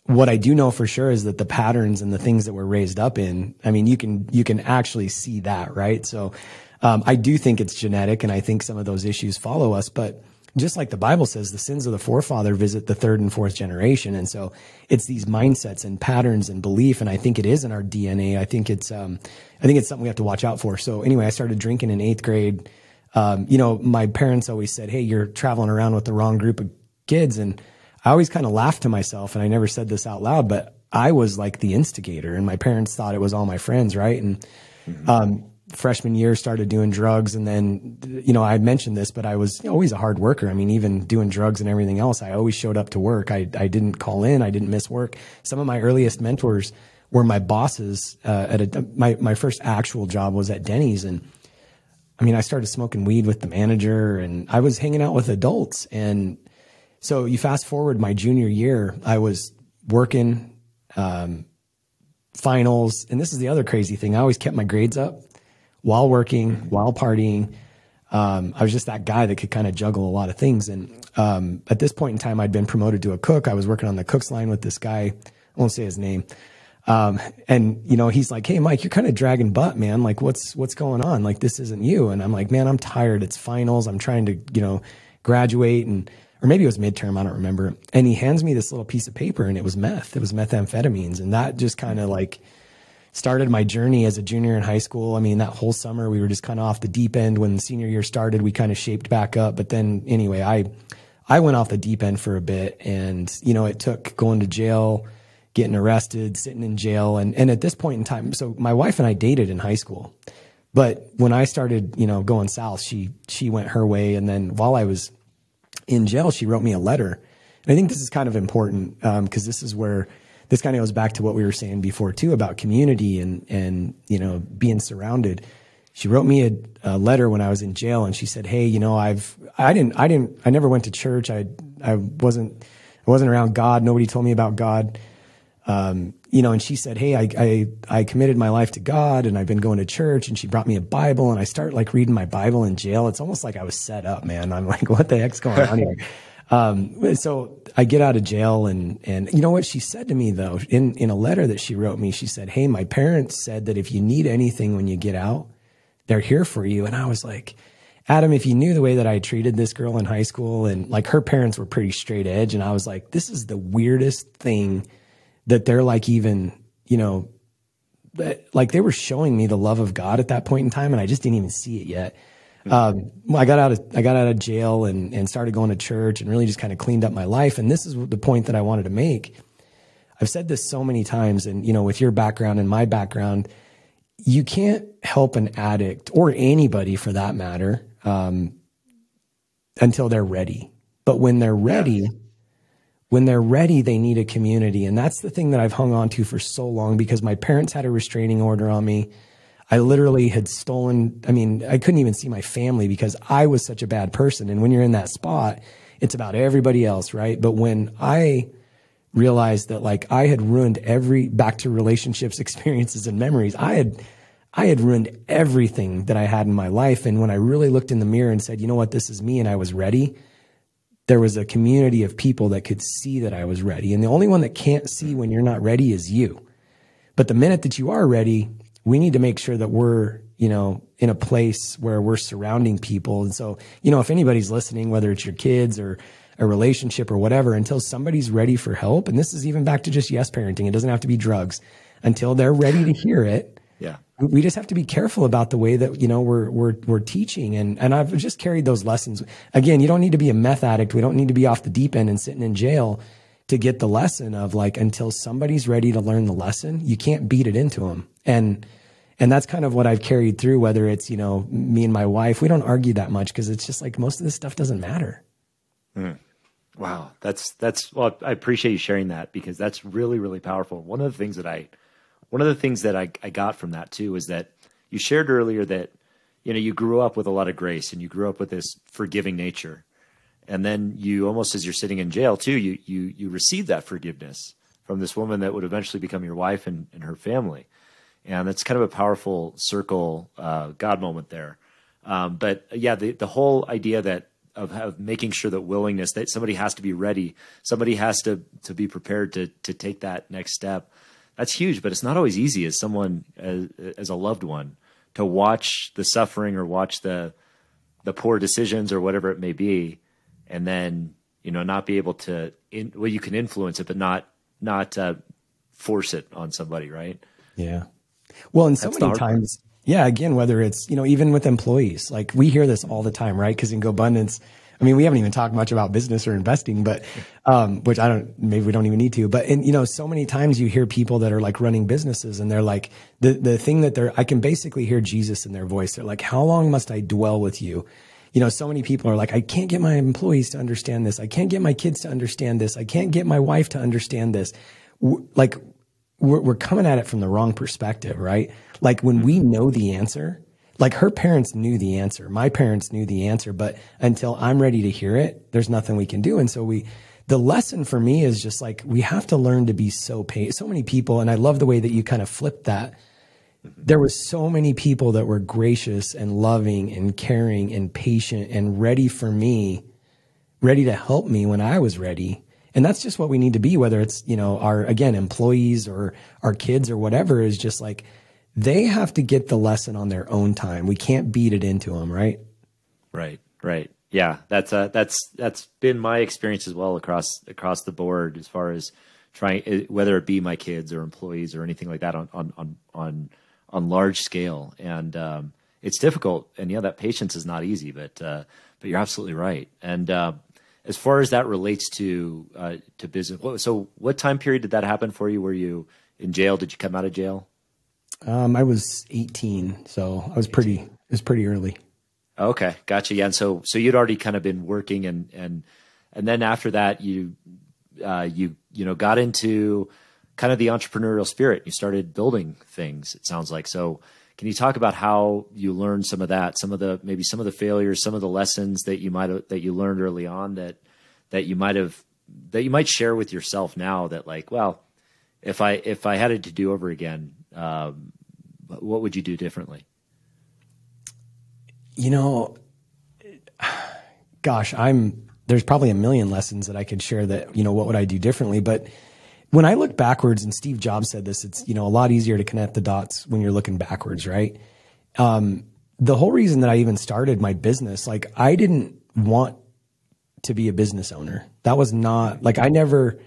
what I do know for sure is that the patterns and the things that we're raised up in, I mean, you can actually see that, right? So, I do think it's genetic, and I think some of those issues follow us, but just like the Bible says, the sins of the forefather visit the 3rd and 4th generation. And so it's these mindsets and patterns and belief. And I think it is in our DNA. I think it's something we have to watch out for. So anyway, I started drinking in 8th grade. You know, my parents always said, hey, you're traveling around with the wrong group of kids. And I always kind of laughed to myself, and I never said this out loud, but I was like the instigator, and my parents thought it was all my friends. Right. And, freshman year started doing drugs. And then, you know, I mentioned this, but I was always a hard worker. I mean, even doing drugs and everything else, I always showed up to work. I didn't call in. I didn't miss work. Some of my earliest mentors were my bosses. My first actual job was at Denny's. And I mean, I started smoking weed with the manager, and I was hanging out with adults. And so you fast forward my junior year, I was working, finals. And this is the other crazy thing. I always kept my grades up while working, while partying. I was just that guy that could kind of juggle a lot of things. And at this point in time, I'd been promoted to a cook. I was working on the cook's line with this guy. I won't say his name. And, you know, he's like, hey, Mike, you're kind of dragging butt, man. Like, what's going on? Like, this isn't you. And I'm like, man, I'm tired. It's finals. I'm trying to, you know, graduate or maybe it was midterm, I don't remember. And he hands me this little piece of paper and it was meth. It was methamphetamines. And that just kind of like started my journey as a junior in high school. I mean, that whole summer we were just kind of off the deep end. When the senior year started, we kind of shaped back up. But then anyway, I went off the deep end for a bit, and, you know, it took going to jail, getting arrested, sitting in jail. And at this point in time, so my wife and I dated in high school, but when I started, you know, going south, she went her way. And then while I was in jail, she wrote me a letter. And I think this is kind of important, because this is where this kind of goes back to what we were saying before too, about community and, you know, being surrounded. She wrote me a letter when I was in jail, and she said, "Hey, you know, I never went to church. I wasn't around God. Nobody told me about God. You know," and she said, "Hey, I committed my life to God, and I've been going to church." And she brought me a Bible, and I start like reading my Bible in jail. It's almost like I was set up, man. I'm like, what the heck's going on here? So I get out of jail, and you know what she said to me though, in a letter that she wrote me, she said, "Hey, my parents said that if you need anything when you get out, they're here for you." And I was like, Adam, if you knew the way that I treated this girl in high school, and like her parents were pretty straight edge. And I was like, this is the weirdest thing that they're like, even, you know, like they were showing me the love of God at that point in time. And I just didn't even see it yet. I got out of jail and started going to church and really just kind of cleaned up my life. And this is the point that I wanted to make. I've said this so many times, and, you know, with your background and my background, you can't help an addict, or anybody for that matter, until they're ready. But when they're ready, they need a community. And that's the thing that I've hung on to for so long, because my parents had a restraining order on me. I literally had stolen. I mean, I couldn't even see my family because I was such a bad person. And when you're in that spot, it's about everybody else, right? But when I realized that, like, I had ruined back to relationships, experiences, and memories, I had ruined everything that I had in my life. And when I really looked in the mirror and said, you know what, this is me, and I was ready, there was a community of people that could see that I was ready. And the only one that can't see when you're not ready is you. But the minute that you are ready, we need to make sure that we're, you know, in a place where we're surrounding people. And so, you know, if anybody's listening, whether it's your kids or a relationship or whatever, until somebody's ready for help, and this is even back to just yes parenting, it doesn't have to be drugs, until they're ready to hear it. Yeah. We just have to be careful about the way that, you know, we're teaching. And I've just carried those lessons. Again, you don't need to be a meth addict. We don't need to be off the deep end and sitting in jail to get the lesson of, like, until somebody's ready to learn the lesson, you can't beat it into them. And that's kind of what I've carried through, whether it's, you know, me and my wife, we don't argue that much because it's just like most of this stuff doesn't matter. Wow. Well, I appreciate you sharing that, because that's really, really powerful. One of the things that I got from that too is that you shared earlier that, you know, you grew up with a lot of grace and you grew up with this forgiving nature. And then you, almost as you're sitting in jail too, you received that forgiveness from this woman that would eventually become your wife and her family. And that's kind of a powerful circle, God moment there. But yeah, the whole idea that of making sure that willingness, that somebody has to be ready, somebody has to be prepared to take that next step. That's huge, but it's not always easy as someone, as a loved one, to watch the suffering or watch the poor decisions or whatever it may be, and then, you know, not be able to, well, you can influence it, but not force it on somebody, right? Yeah. Well, and so many times, yeah, again, whether it's, you know, even with employees, like we hear this all the time, right? Because in GoBundance, I mean, we haven't even talked much about business or investing, but, which maybe we don't even need to, but, you know, so many times you hear people that are like running businesses, and they're like, the thing that I can basically hear Jesus in their voice. They're like, how long must I dwell with you? You know, so many people are like, I can't get my employees to understand this. I can't get my kids to understand this. I can't get my wife to understand this. Like, we're coming at it from the wrong perspective, right? Like, when we know the answer, like her parents knew the answer, my parents knew the answer, but until I'm ready to hear it, there's nothing we can do. And so the lesson for me is just like, we have to learn to be so many people. And I love the way that you kind of flipped that. There was so many people that were gracious and loving and caring and patient and ready for me, ready to help me when I was ready. And that's just what we need to be, whether it's, you know, our, again, employees or our kids or whatever, is just like, they have to get the lesson on their own time. We can't beat it into them, right? Right. Yeah, that's been my experience as well across the board, as far as trying, whether it be my kids or employees or anything like that on large scale. And it's difficult. And yeah, that patience is not easy, but you're absolutely right. And as far as that relates to business, so what time period did that happen for you? Were you in jail? Did you come out of jail? I was 18, so it was pretty early. Okay, gotcha. Yeah, and so you'd already kind of been working, and then after that, you got into kind of the entrepreneurial spirit. You started building things, it sounds like. So can you talk about how you learned some of that, maybe some of the failures, some of the lessons that you learned early on that you might share with yourself now, that like, well, if I had it to do over again, what would you do differently? Gosh, there's probably a million lessons that I could share that, what would I do differently? But when I look backwards, and Steve Jobs said this, it's, a lot easier to connect the dots when you're looking backwards, right? The whole reason that I even started my business, like, I didn't want to be a business owner. That was not like, I never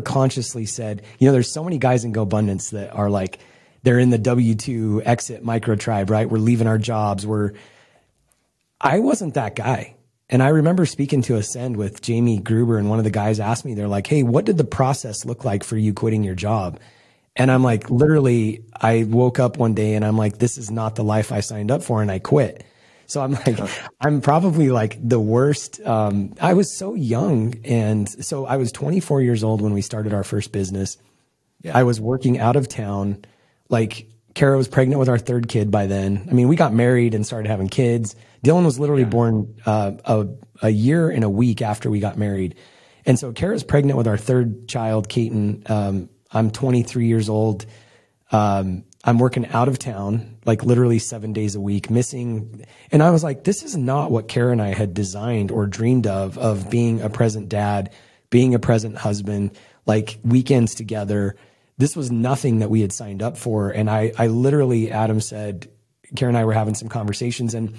consciously said, there's so many guys in GoBundance that are like, they're in the W-2 exit micro tribe, right? We're leaving our jobs. I wasn't that guy. And I remember speaking to Ascend with Jamie Gruber, and one of the guys asked me, they're like, hey, what did the process look like for you quitting your job? And I'm like, literally, I woke up one day and I'm like, this is not the life I signed up for, and I quit. So I'm like, I'm probably like the worst. I was so young. And so I was 24 years old when we started our first business. Yeah. I was working out of town. Like, Kara was pregnant with our third kid by then. I mean, we got married and started having kids. Dylan was literally born a year and a week after we got married. And so Kara's pregnant with our third child, Kaiten. I'm 23 years old. I'm working out of town, like literally 7 days a week, missing. And I was like, this is not what Kara and I had designed or dreamed of being a present dad, being a present husband, like weekends together. This was nothing that we had signed up for. And I literally, Adam said, Kara and I were having some conversations, and,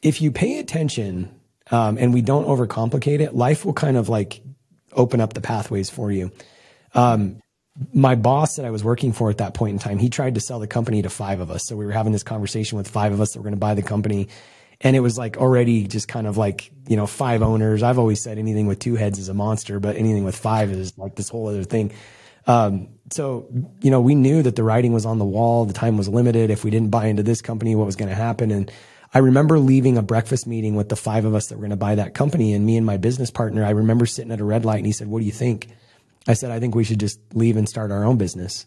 if you pay attention, and we don't overcomplicate it, life will kind of like open up the pathways for you. My boss that I was working for at that point in time, he tried to sell the company to 5 of us. So we were having this conversation with 5 of us that were going to buy the company. And it was like already just kind of like, 5 owners. I've always said anything with 2 heads is a monster, but anything with 5 is like this whole other thing. So, we knew that the writing was on the wall. The time was limited. If we didn't buy into this company, what was going to happen? And I remember leaving a breakfast meeting with the 5 of us that were going to buy that company. And me and my business partner, I remember sitting at a red light, and he said, what do you think? I said, I think we should just leave and start our own business.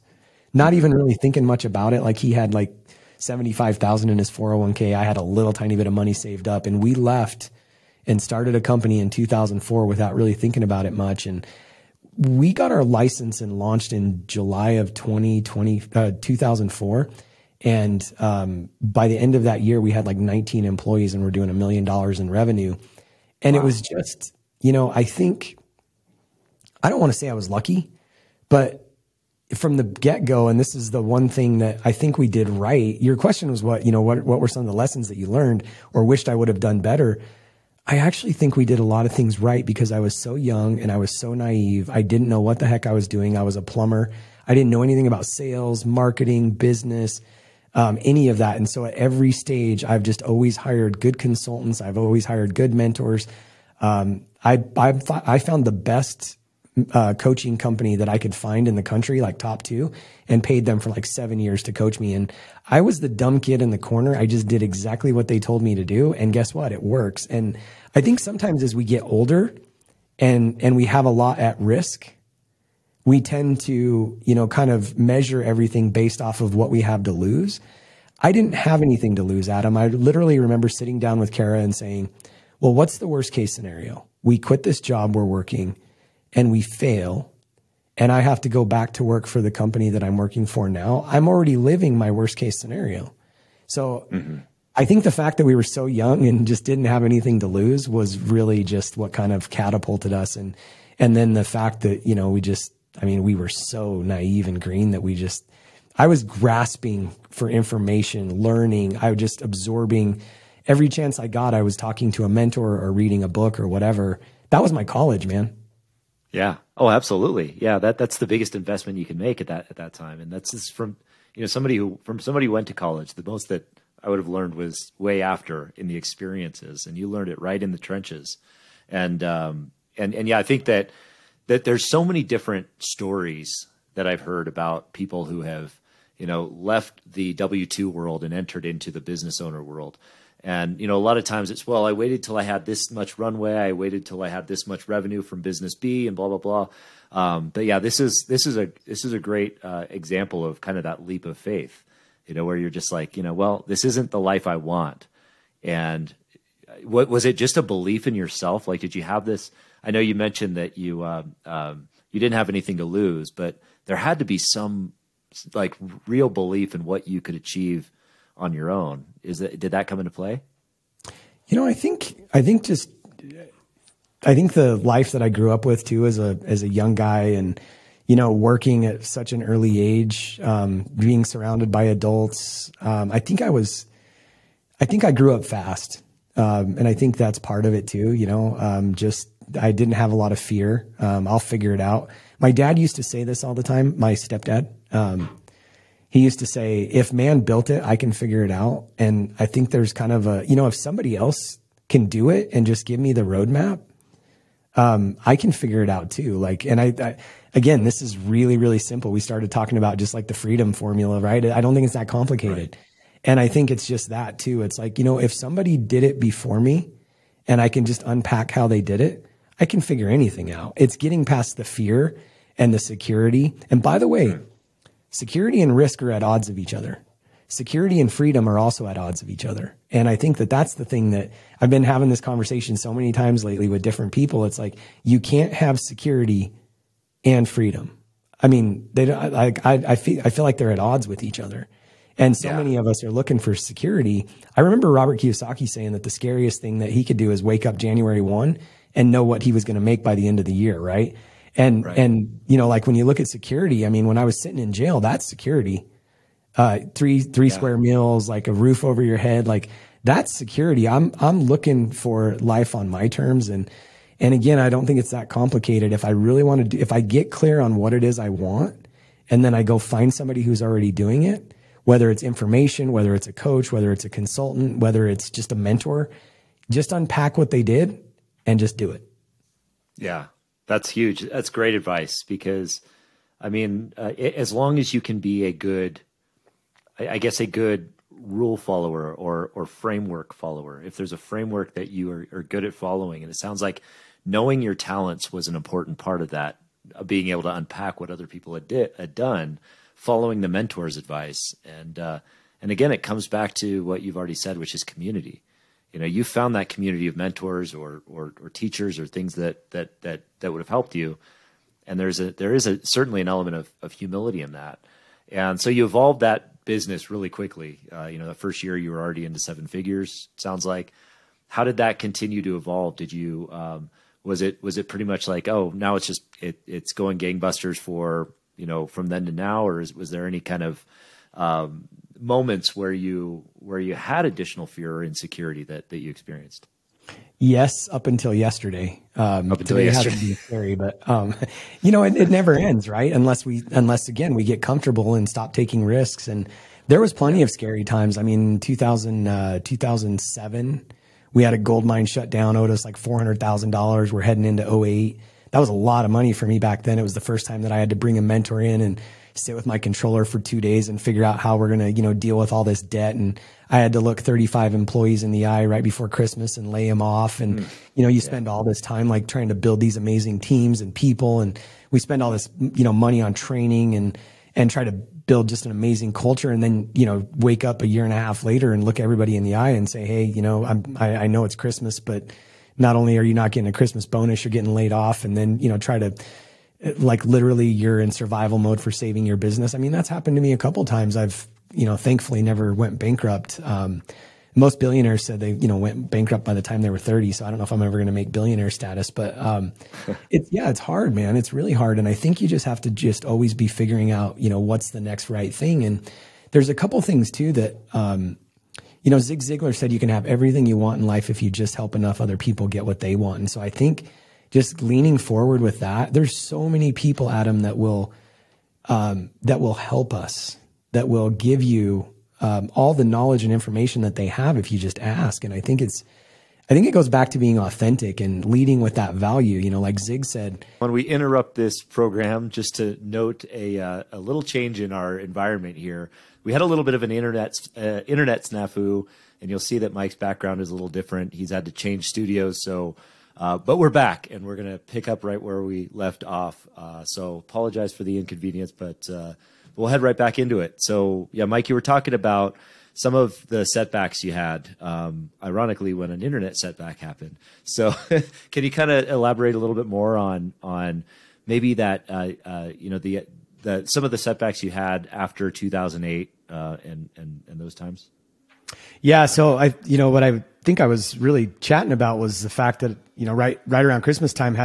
Not even really thinking much about it. Like, he had like 75,000 in his 401k. I had a little tiny bit of money saved up, and we left and started a company in 2004 without really thinking about it much. And we got our license and launched in July of 2004. And by the end of that year, we had like 19 employees, and we're doing $1 million in revenue. And Wow. It was just, I think, I don't want to say I was lucky, but from the get-go, and this is the one thing that I think we did right. Your question was what were some of the lessons that you learned or wished I would have done better? I actually think we did a lot of things right because I was so young and I was so naive. I didn't know what the heck I was doing. I was a plumber. I didn't know anything about sales, marketing, business, any of that. And so at every stage, I've just always hired good consultants. I've always hired good mentors. I found the best coaching company that I could find in the country, like top 2, and paid them for like 7 years to coach me. And I was the dumb kid in the corner. I just did exactly what they told me to do. And guess what? It works. And I think sometimes as we get older and we have a lot at risk, we tend to, kind of measure everything based off of what we have to lose. I didn't have anything to lose, Adam. I literally remember sitting down with Kara and saying, well, what's the worst case scenario? We quit this job we're working and we fail, and I have to go back to work for the company that I'm working for now. I'm already living my worst case scenario. So I think the fact that we were so young and just didn't have anything to lose was really just what kind of catapulted us. And then the fact that, we were so naive and green that I was grasping for information, learning. I was just absorbing every chance I got, I was talking to a mentor or reading a book or whatever. That was my college, man. Yeah. Oh, absolutely. Yeah. That's the biggest investment you can make at that time. And that's just from, somebody who went to college. The most that I would have learned was way after in the experiences, and you learned it right in the trenches. And yeah, I think that there's so many different stories that I've heard about people who have, left the W-2 world and entered into the business owner world. And, a lot of times it's, well, I waited till I had this much runway. I waited till I had this much revenue from business B and blah, blah, blah. But yeah, this is a great example of kind of that leap of faith, where you're just like, well, this isn't the life I want. And what was it, just a belief in yourself? Like, did you have this? I know you mentioned that you didn't have anything to lose, but there had to be some like real belief in what you could achieve on your own. Did that come into play? I think the life that I grew up with too, as a young guy, and, working at such an early age, being surrounded by adults. I think I grew up fast. And I think that's part of it too. I didn't have a lot of fear. I'll figure it out. My dad used to say this all the time. My stepdad, he used to say, if man built it, I can figure it out. And I think there's kind of if somebody else can do it and just give me the roadmap, I can figure it out too. Like, and I again, this is really, really simple. We started talking about just like the freedom formula, right? I don't think it's that complicated. Right. And I think it's just that too. It's like, if somebody did it before me and I can just unpack how they did it, I can figure anything out. It's getting past the fear and the security. And by the way, security and risk are at odds of each other. Security and freedom are also at odds of each other. And I think that that's the thing that I've been having this conversation so many times lately with different people. It's like, you can't have security and freedom. I mean, they don't, I feel like they're at odds with each other. And so many of us are looking for security. I remember Robert Kiyosaki saying that the scariest thing that he could do is wake up January 1 and know what he was going to make by the end of the year. Right. And like when you look at security, I mean, when I was sitting in jail, that's security. Three square meals, like a roof over your head, like that's security. I'm looking for life on my terms. And again, I don't think it's that complicated. If I really want to if I get clear on what it is I want, and then I go find somebody who's already doing it, whether it's information, whether it's a coach, whether it's a consultant, whether it's just a mentor, just unpack what they did and just do it. Yeah. That's huge. That's great advice, because I mean, as long as you can be a good rule follower or framework follower, if there's a framework that you are good at following, and it sounds like knowing your talents was an important part of that, being able to unpack what other people had done, following the mentor's advice. And again, it comes back to what you've already said, which is community. You found that community of mentors or teachers or things that would have helped you. And there is certainly an element of humility in that. And so you evolved that business really quickly. The first year you were already into 7 figures, sounds like. How did that continue to evolve? Did you, was it pretty much like, oh, now it's just, it's going gangbusters for, from then to now, or was there any kind of, moments where you had additional fear or insecurity that you experienced? Yes, up until yesterday. Today hasn't been scary, but it never ends, right? Unless again we get comfortable and stop taking risks. And there was plenty of scary times. I mean, 2007, we had a gold mine shut down, owed us like $400,000. We're heading into 2008. That was a lot of money for me back then. It was the first time that I had to bring a mentor in and sit with my controller for 2 days and figure out how we're going to, deal with all this debt. And I had to look 35 employees in the eye right before Christmas and lay them off. And, you spend all this time like trying to build these amazing teams and people. And we spend all this, money on training and try to build just an amazing culture. And then, wake up a year and a half later and look everybody in the eye and say, hey, I know it's Christmas, but not only are you not getting a Christmas bonus, you're getting laid off. And then, try to, like literally you're in survival mode for saving your business. I mean, that's happened to me a couple of times. I've, thankfully never went bankrupt. Most billionaires said they, went bankrupt by the time they were 30. So I don't know if I'm ever going to make billionaire status, but, it's hard, man. It's really hard. And I think you just have to just always be figuring out, what's the next right thing. And there's a couple things too that, Zig Ziglar said you can have everything you want in life if you just help enough other people get what they want. And so I think just leaning forward with that, there's so many people, Adam, that will help us, that will give you all the knowledge and information that they have if you just ask. And I think it goes back to being authentic and leading with that value. Like Zig said. When we interrupt this program, just to note a little change in our environment here. We had a little bit of an internet snafu, and you'll see that Mike's background is a little different. He's had to change studios, so but we're back, and we're going to pick up right where we left off. So apologize for the inconvenience, but we'll head right back into it. So yeah, Mike, you were talking about some of the setbacks you had, ironically, when an internet setback happened. So can you kind of elaborate a little bit more on maybe that, some of the setbacks you had after 2008 and those times? Yeah. So what I think I was really chatting about was the fact that, right around Christmas time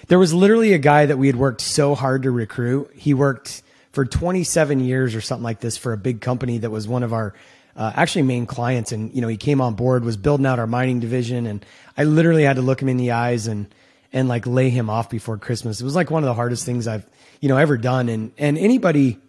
there was literally a guy that we had worked so hard to recruit. He worked for 27 years or something like this for a big company that was one of our actually main clients. And, he came on board, was building out our mining division. And I literally had to look him in the eyes and like lay him off before Christmas. It was like one of the hardest things I've, ever done. And anybody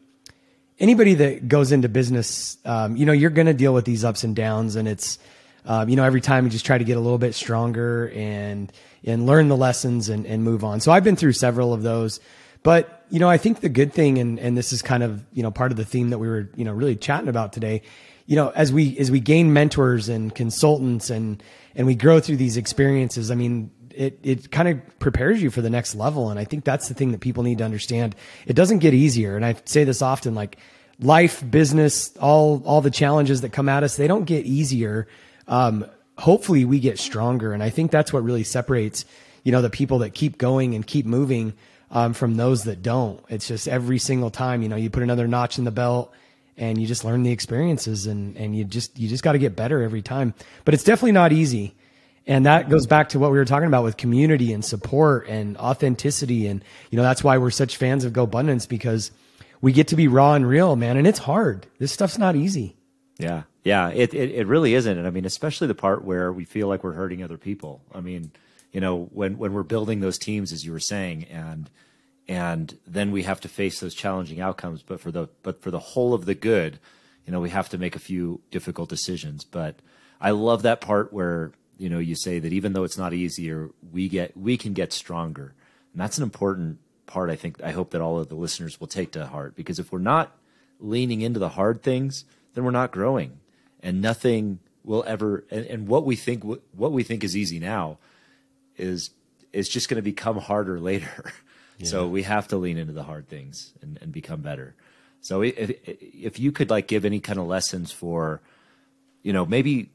that goes into business, you're going to deal with these ups and downs. And it's, every time you just try to get a little bit stronger and learn the lessons and move on. So I've been through several of those. But, I think the good thing, and this is kind of, part of the theme that we were, really chatting about today, as we gain mentors and consultants and we grow through these experiences, I mean, it kind of prepares you for the next level. And I think that's the thing that people need to understand. It doesn't get easier. And I say this often, like life, business, all the challenges that come at us, they don't get easier. Hopefully we get stronger. And I think that's what really separates, the people that keep going and keep moving from those that don't. It's just every single time, you put another notch in the belt and you just learn the experiences and you just got to get better every time. But it's definitely not easy. And that goes back to what we were talking about with community and support and authenticity. And, that's why we're such fans of GoBundance, because we get to be raw and real, man. And it's hard. This stuff's not easy. Yeah. Yeah. It really isn't. And I mean, especially the part where we feel like we're hurting other people. I mean, when we're building those teams, as you were saying, and then we have to face those challenging outcomes, but for the whole of the good, we have to make a few difficult decisions. But I love that part where, you say that even though it's not easier, we can get stronger. And that's an important part. I hope that all of the listeners will take to heart, because if we're not leaning into the hard things, then we're not growing, and nothing will ever, and what we think is easy now is just going to become harder later. Yeah. So we have to lean into the hard things and become better. So if you could like give any kind of lessons for, maybe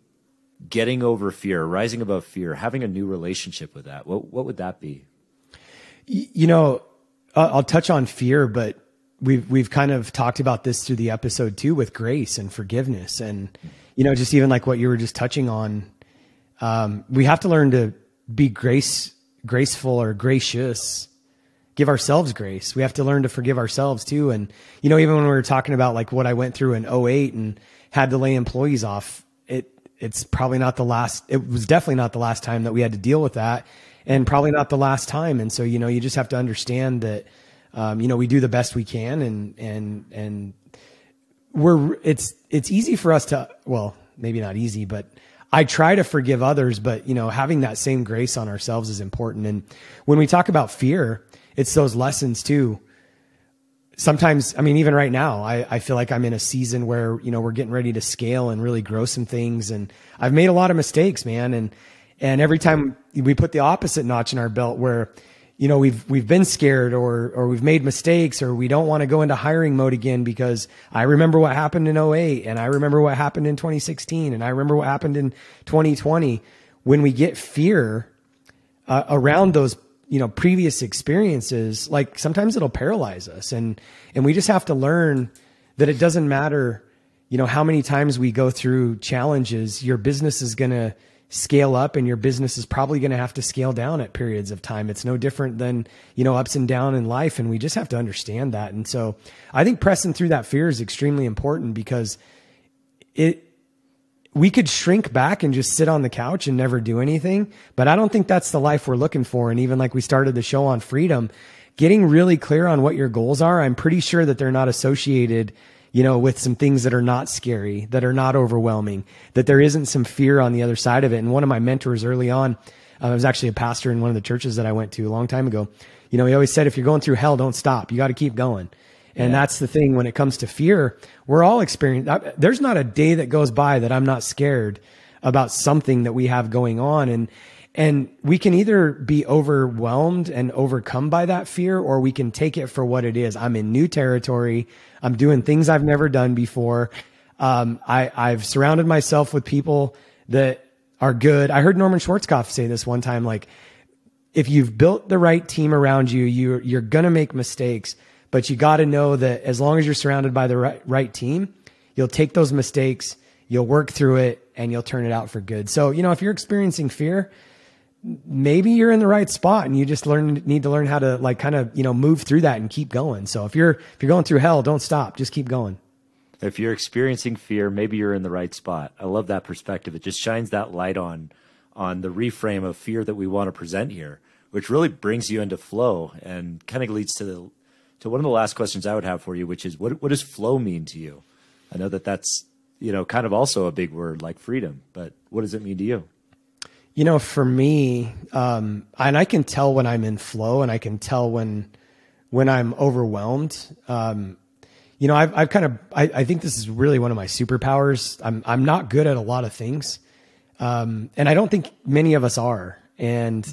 getting over fear, rising above fear, having a new relationship with that, what would that be? I'll touch on fear, but we've kind of talked about this through the episode too, with grace and forgiveness. And, just even like what you were just touching on, we have to learn to be graceful or gracious, give ourselves grace. We have to learn to forgive ourselves too. And, even when we were talking about like what I went through in 2008 and had to lay employees off, it's probably not the last, it was definitely not the last time that we had to deal with that, and probably not the last time. And so, you just have to understand that, we do the best we can, and it's easy for us to, well, maybe not easy, but I try to forgive others, but having that same grace on ourselves is important. And when we talk about fear, it's those lessons too. Sometimes, I mean, even right now, I feel like I'm in a season where, we're getting ready to scale and really grow some things. And I've made a lot of mistakes, man. And every time we put the opposite notch in our belt where, we've been scared or we've made mistakes, or we don't want to go into hiring mode again, because I remember what happened in 2008, and I remember what happened in 2016, and I remember what happened in 2020. When we get fear around those, previous experiences, like sometimes it'll paralyze us, and we just have to learn that it doesn't matter, how many times we go through challenges. Your business is going to scale up, and your business is probably going to have to scale down at periods of time. It's no different than, ups and downs in life. And we just have to understand that. And so I think pressing through that fear is extremely important, because we could shrink back and just sit on the couch and never do anything. But I don't think that's the life we're looking for. And even like we started the show on freedom, getting really clear on what your goals are, I'm pretty sure that they're not associated, with some things that are not scary, that are not overwhelming, that there isn't some fear on the other side of it. And one of my mentors early on, I was actually a pastor in one of the churches that I went to a long time ago. He always said, if you're going through hell, don't stop. You got to keep going. And that's the thing when it comes to fear, we're all experiencing. There's not a day that goes by that I'm not scared about something that we have going on. And we can either be overwhelmed and overcome by that fear, or we can take it for what it is. I'm in new territory. I'm doing things I've never done before. I've surrounded myself with people that are good. I heard Norman Schwarzkopf say this one time, like, if you've built the right team around you, you're going to make mistakes, but you got to know that as long as you're surrounded by the right team, you'll take those mistakes, you'll work through it, and you'll turn it out for good. So, if you're experiencing fear, maybe you're in the right spot and you just need to learn how to move through that and keep going. So if you're going through hell, don't stop, just keep going. If you're experiencing fear, maybe you're in the right spot. I love that perspective. It just shines that light on the reframe of fear that we want to present here, which really brings you into flow and kind of leads to one of the last questions I would have for you, which is what does flow mean to you? I know that's, kind of also a big word like freedom, but what does it mean to you? For me, and I can tell when I'm in flow, and I can tell when I'm overwhelmed. I think this is really one of my superpowers. I'm not good at a lot of things. And I don't think many of us are. And,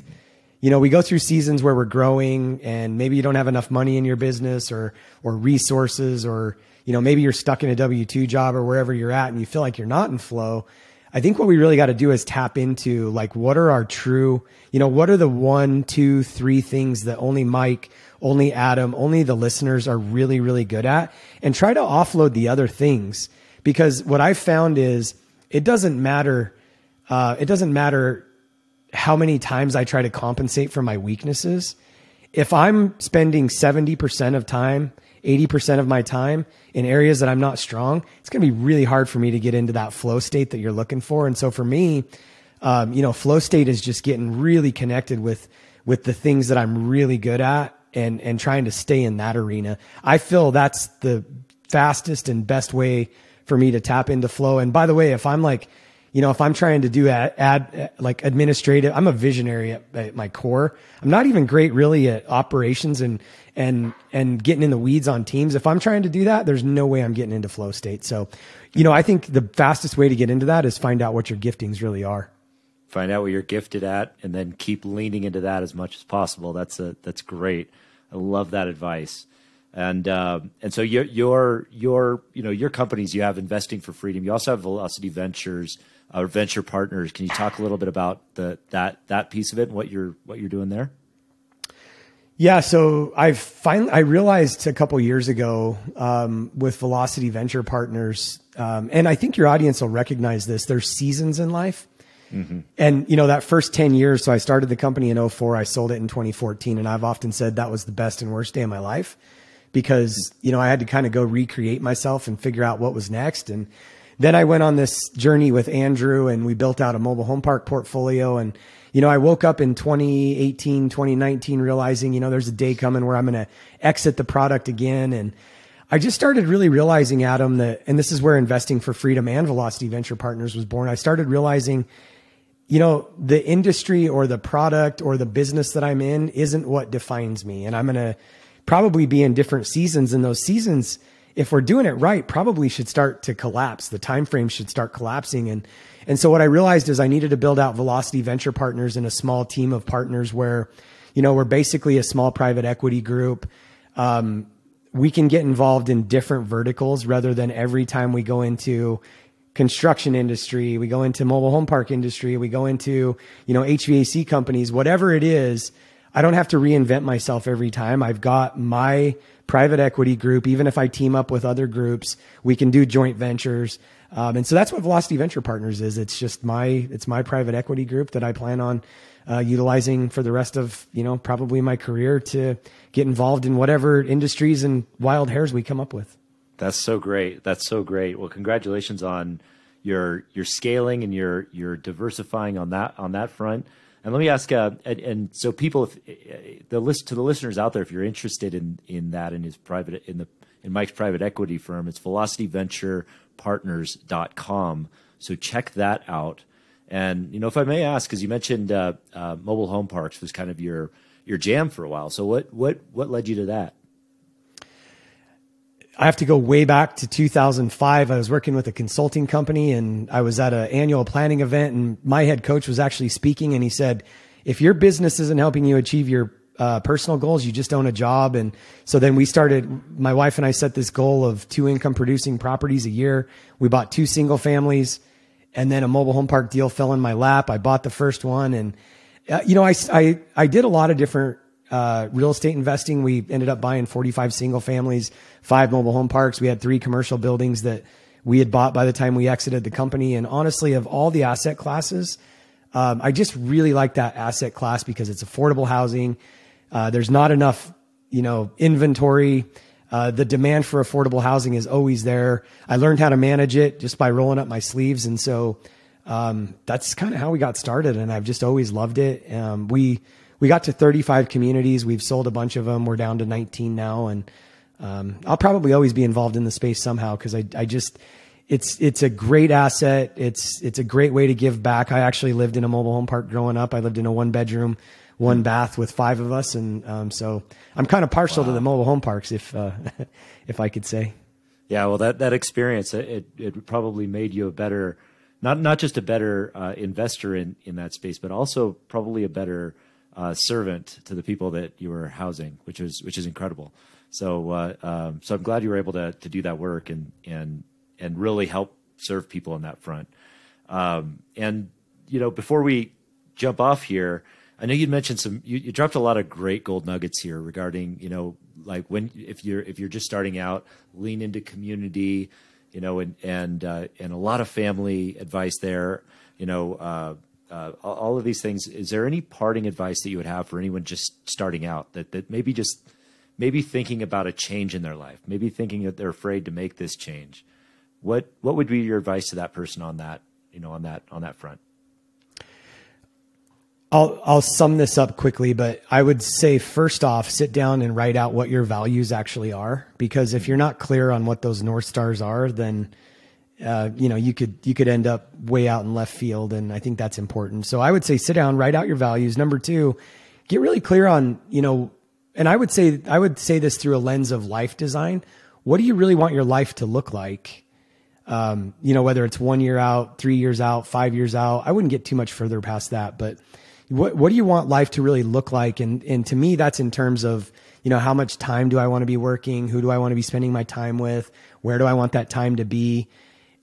we go through seasons where we're growing and maybe you don't have enough money in your business or resources, or, maybe you're stuck in a W-2 job or wherever you're at and you feel like you're not in flow. I think what we really got to do is tap into what are our true, what are the 1, 2, 3 things that only Mike, only Adam, only the listeners are really, really good at, and try to offload the other things. Because what I've found is it doesn't matter how many times I try to compensate for my weaknesses. If I'm spending 70% of time, 80% of my time in areas that I'm not strong, it's going to be really hard for me to get into that flow state that you're looking for. And so for me, flow state is just getting really connected with the things that I'm really good at and trying to stay in that arena. I feel that's the fastest and best way for me to tap into flow. And by the way, if I'm if I'm trying to do administrative, I'm a visionary at my core. I'm not even great really at operations and getting in the weeds on teams. If I'm trying to do that, there's no way I'm getting into flow state. So, I think the fastest way to get into that is find out what your giftings really are. Find out what you're gifted at, and then keep leaning into that as much as possible. That's great. I love that advice. And so your companies, you have Investing for Freedom. You also have Velocity Ventures, venture partners. Can you talk a little bit about that piece of it and what you're doing there? Yeah. So I realized a couple years ago, with Velocity Venture Partners, and I think your audience will recognize this, there's seasons in life. Mm-hmm. And that first 10 years, so I started the company in 2004, I sold it in 2014. And I've often said that was the best and worst day of my life because, I had to kind of go recreate myself and figure out what was next. And then I went on this journey with Andrew and we built out a mobile home park portfolio. And, I woke up in 2018, 2019, realizing, there's a day coming where I'm going to exit the product again. And I just started really realizing, Adam, and this is where Investing for Freedom and Velocity Venture Partners was born. I started realizing, the industry or the product or the business that I'm in isn't what defines me. And I'm going to probably be in different seasons, and those seasons, if we're doing it right, probably should start to collapse. The time frame should start collapsing. And so what I realized is I needed to build out Velocity Venture Partners in a small team of partners where, we're basically a small private equity group. We can get involved in different verticals rather than every time we go into construction industry, we go into mobile home park industry, we go into, HVAC companies, whatever it is. I don't have to reinvent myself every time. I've got my private equity group. Even if I team up with other groups, we can do joint ventures. And so that's what Velocity Venture Partners is. It's just my private equity group that I plan on utilizing for the rest of, probably my career to get involved in whatever industries and wild hairs we come up with. That's so great. That's so great. Well, congratulations on, you're scaling and you're diversifying on that front. And let me ask, and so people, to the listeners out there, if you're interested in that in Mike's private equity firm, it's velocityventurepartners.com. So check that out. And if I may ask, because you mentioned mobile home parks was kind of your jam for a while. So what led you to that? I have to go way back to 2005. I was working with a consulting company, and I was at an annual planning event, and my head coach was actually speaking, and he said, if your business isn't helping you achieve your personal goals, you just own a job. And so then my wife and I set this goal of 2 income producing properties a year. We bought 2 single families, and then a mobile home park deal fell in my lap. I bought the first one, and I did a lot of different real estate investing. We ended up buying 45 single families, 5 mobile home parks. We had 3 commercial buildings that we had bought by the time we exited the company. And honestly, of all the asset classes, I just really like that asset class because it's affordable housing. There's not enough, inventory. The demand for affordable housing is always there. I learned how to manage it just by rolling up my sleeves. And so, that's kind of how we got started. And I've just always loved it. We got to 35 communities. We've sold a bunch of them. We're down to 19 now. And, I'll probably always be involved in the space somehow. Cause it's a great asset. It's a great way to give back. I actually lived in a mobile home park growing up. I lived in a 1-bedroom, 1 bath with 5 of us. And, so I'm kind of partial to the mobile home parks if I could say. Yeah. Well, that experience, it probably made you a better, not just a better, investor in that space, but also probably a better, servant to the people that you were housing, which is incredible. So I'm glad you were able to do that work and really help serve people on that front. And before we jump off here, I know you'd mentioned you dropped a lot of great gold nuggets here regarding, like if you're just starting out, lean into community, and a lot of family advice there, all of these things. Is there any parting advice that you would have for anyone just starting out that maybe thinking about a change in their life, maybe thinking that they're afraid to make this change? What would be your advice to that person on that, on that front? I'll sum this up quickly, but I would say first off, sit down and write out what your values actually are, because if you're not clear on what those North Stars are, then you could end up way out in left field. And I think that's important. So I would say sit down, write out your values. Number 2, get really clear on, and I would say this through a lens of life design. What do you really want your life to look like? Whether it's 1 year out, 3 years out, 5 years out, I wouldn't get too much further past that, but what do you want life to really look like? And to me, that's in terms of, how much time do I want to be working? Who do I want to be spending my time with? Where do I want that time to be?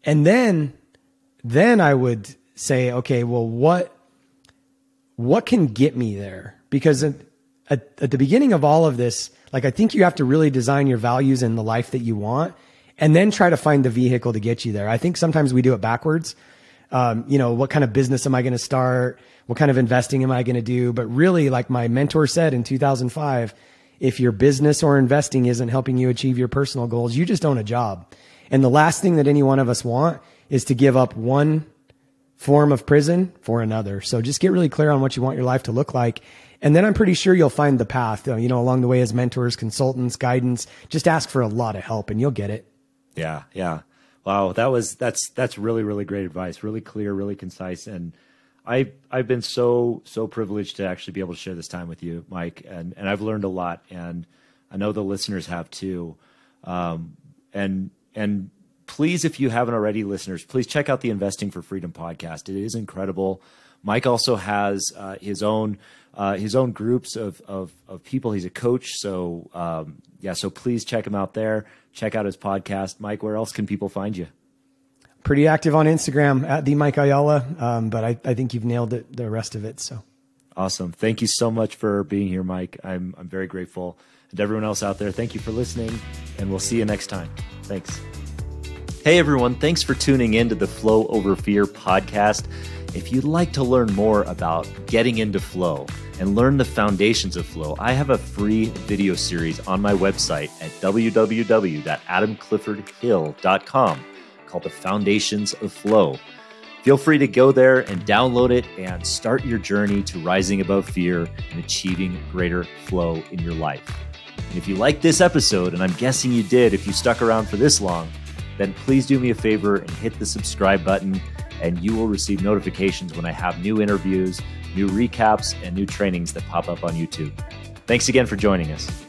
And then I would say, okay, well, what can get me there? Because at the beginning of all of this, like, I think you have to really design your values and the life that you want, and then try to find the vehicle to get you there. I think sometimes we do it backwards. What kind of business am I going to start? What kind of investing am I going to do? But really, like my mentor said in 2005, if your business or investing isn't helping you achieve your personal goals, you just own a job. And the last thing that any one of us want is to give up one form of prison for another. So just get really clear on what you want your life to look like. And then I'm pretty sure you'll find the path, along the way as mentors, consultants, guidance. Just ask for a lot of help and you'll get it. Yeah. Yeah. Wow. That's really, really great advice. Really clear, really concise. And I've been so privileged to actually be able to share this time with you, Mike, and I've learned a lot, and I know the listeners have too. And please, if you haven't already, listeners, please check out the Investing for Freedom podcast. It is incredible. Mike also has his own groups of people. He's a coach, so so please check him out there. Check out his podcast. Mike, where else can people find you? Pretty active on Instagram at the Mike Ayala, but I think you've nailed it, the rest of it. So awesome! Thank you so much for being here, Mike. I'm very grateful, and to everyone else out there, thank you for listening, and we'll see you next time. Thanks. Hey everyone, thanks for tuning in to the Flow Over Fear podcast. If you'd like to learn more about getting into flow and learn the foundations of flow, I have a free video series on my website at www.adamcliffordhill.com called The Foundations of Flow. Feel free to go there and download it and start your journey to rising above fear and achieving greater flow in your life. And if you like this episode, and I'm guessing you did if you stuck around for this long, then please do me a favor and hit the subscribe button, and you will receive notifications when I have new interviews, new recaps, and new trainings that pop up on YouTube. Thanks again for joining us.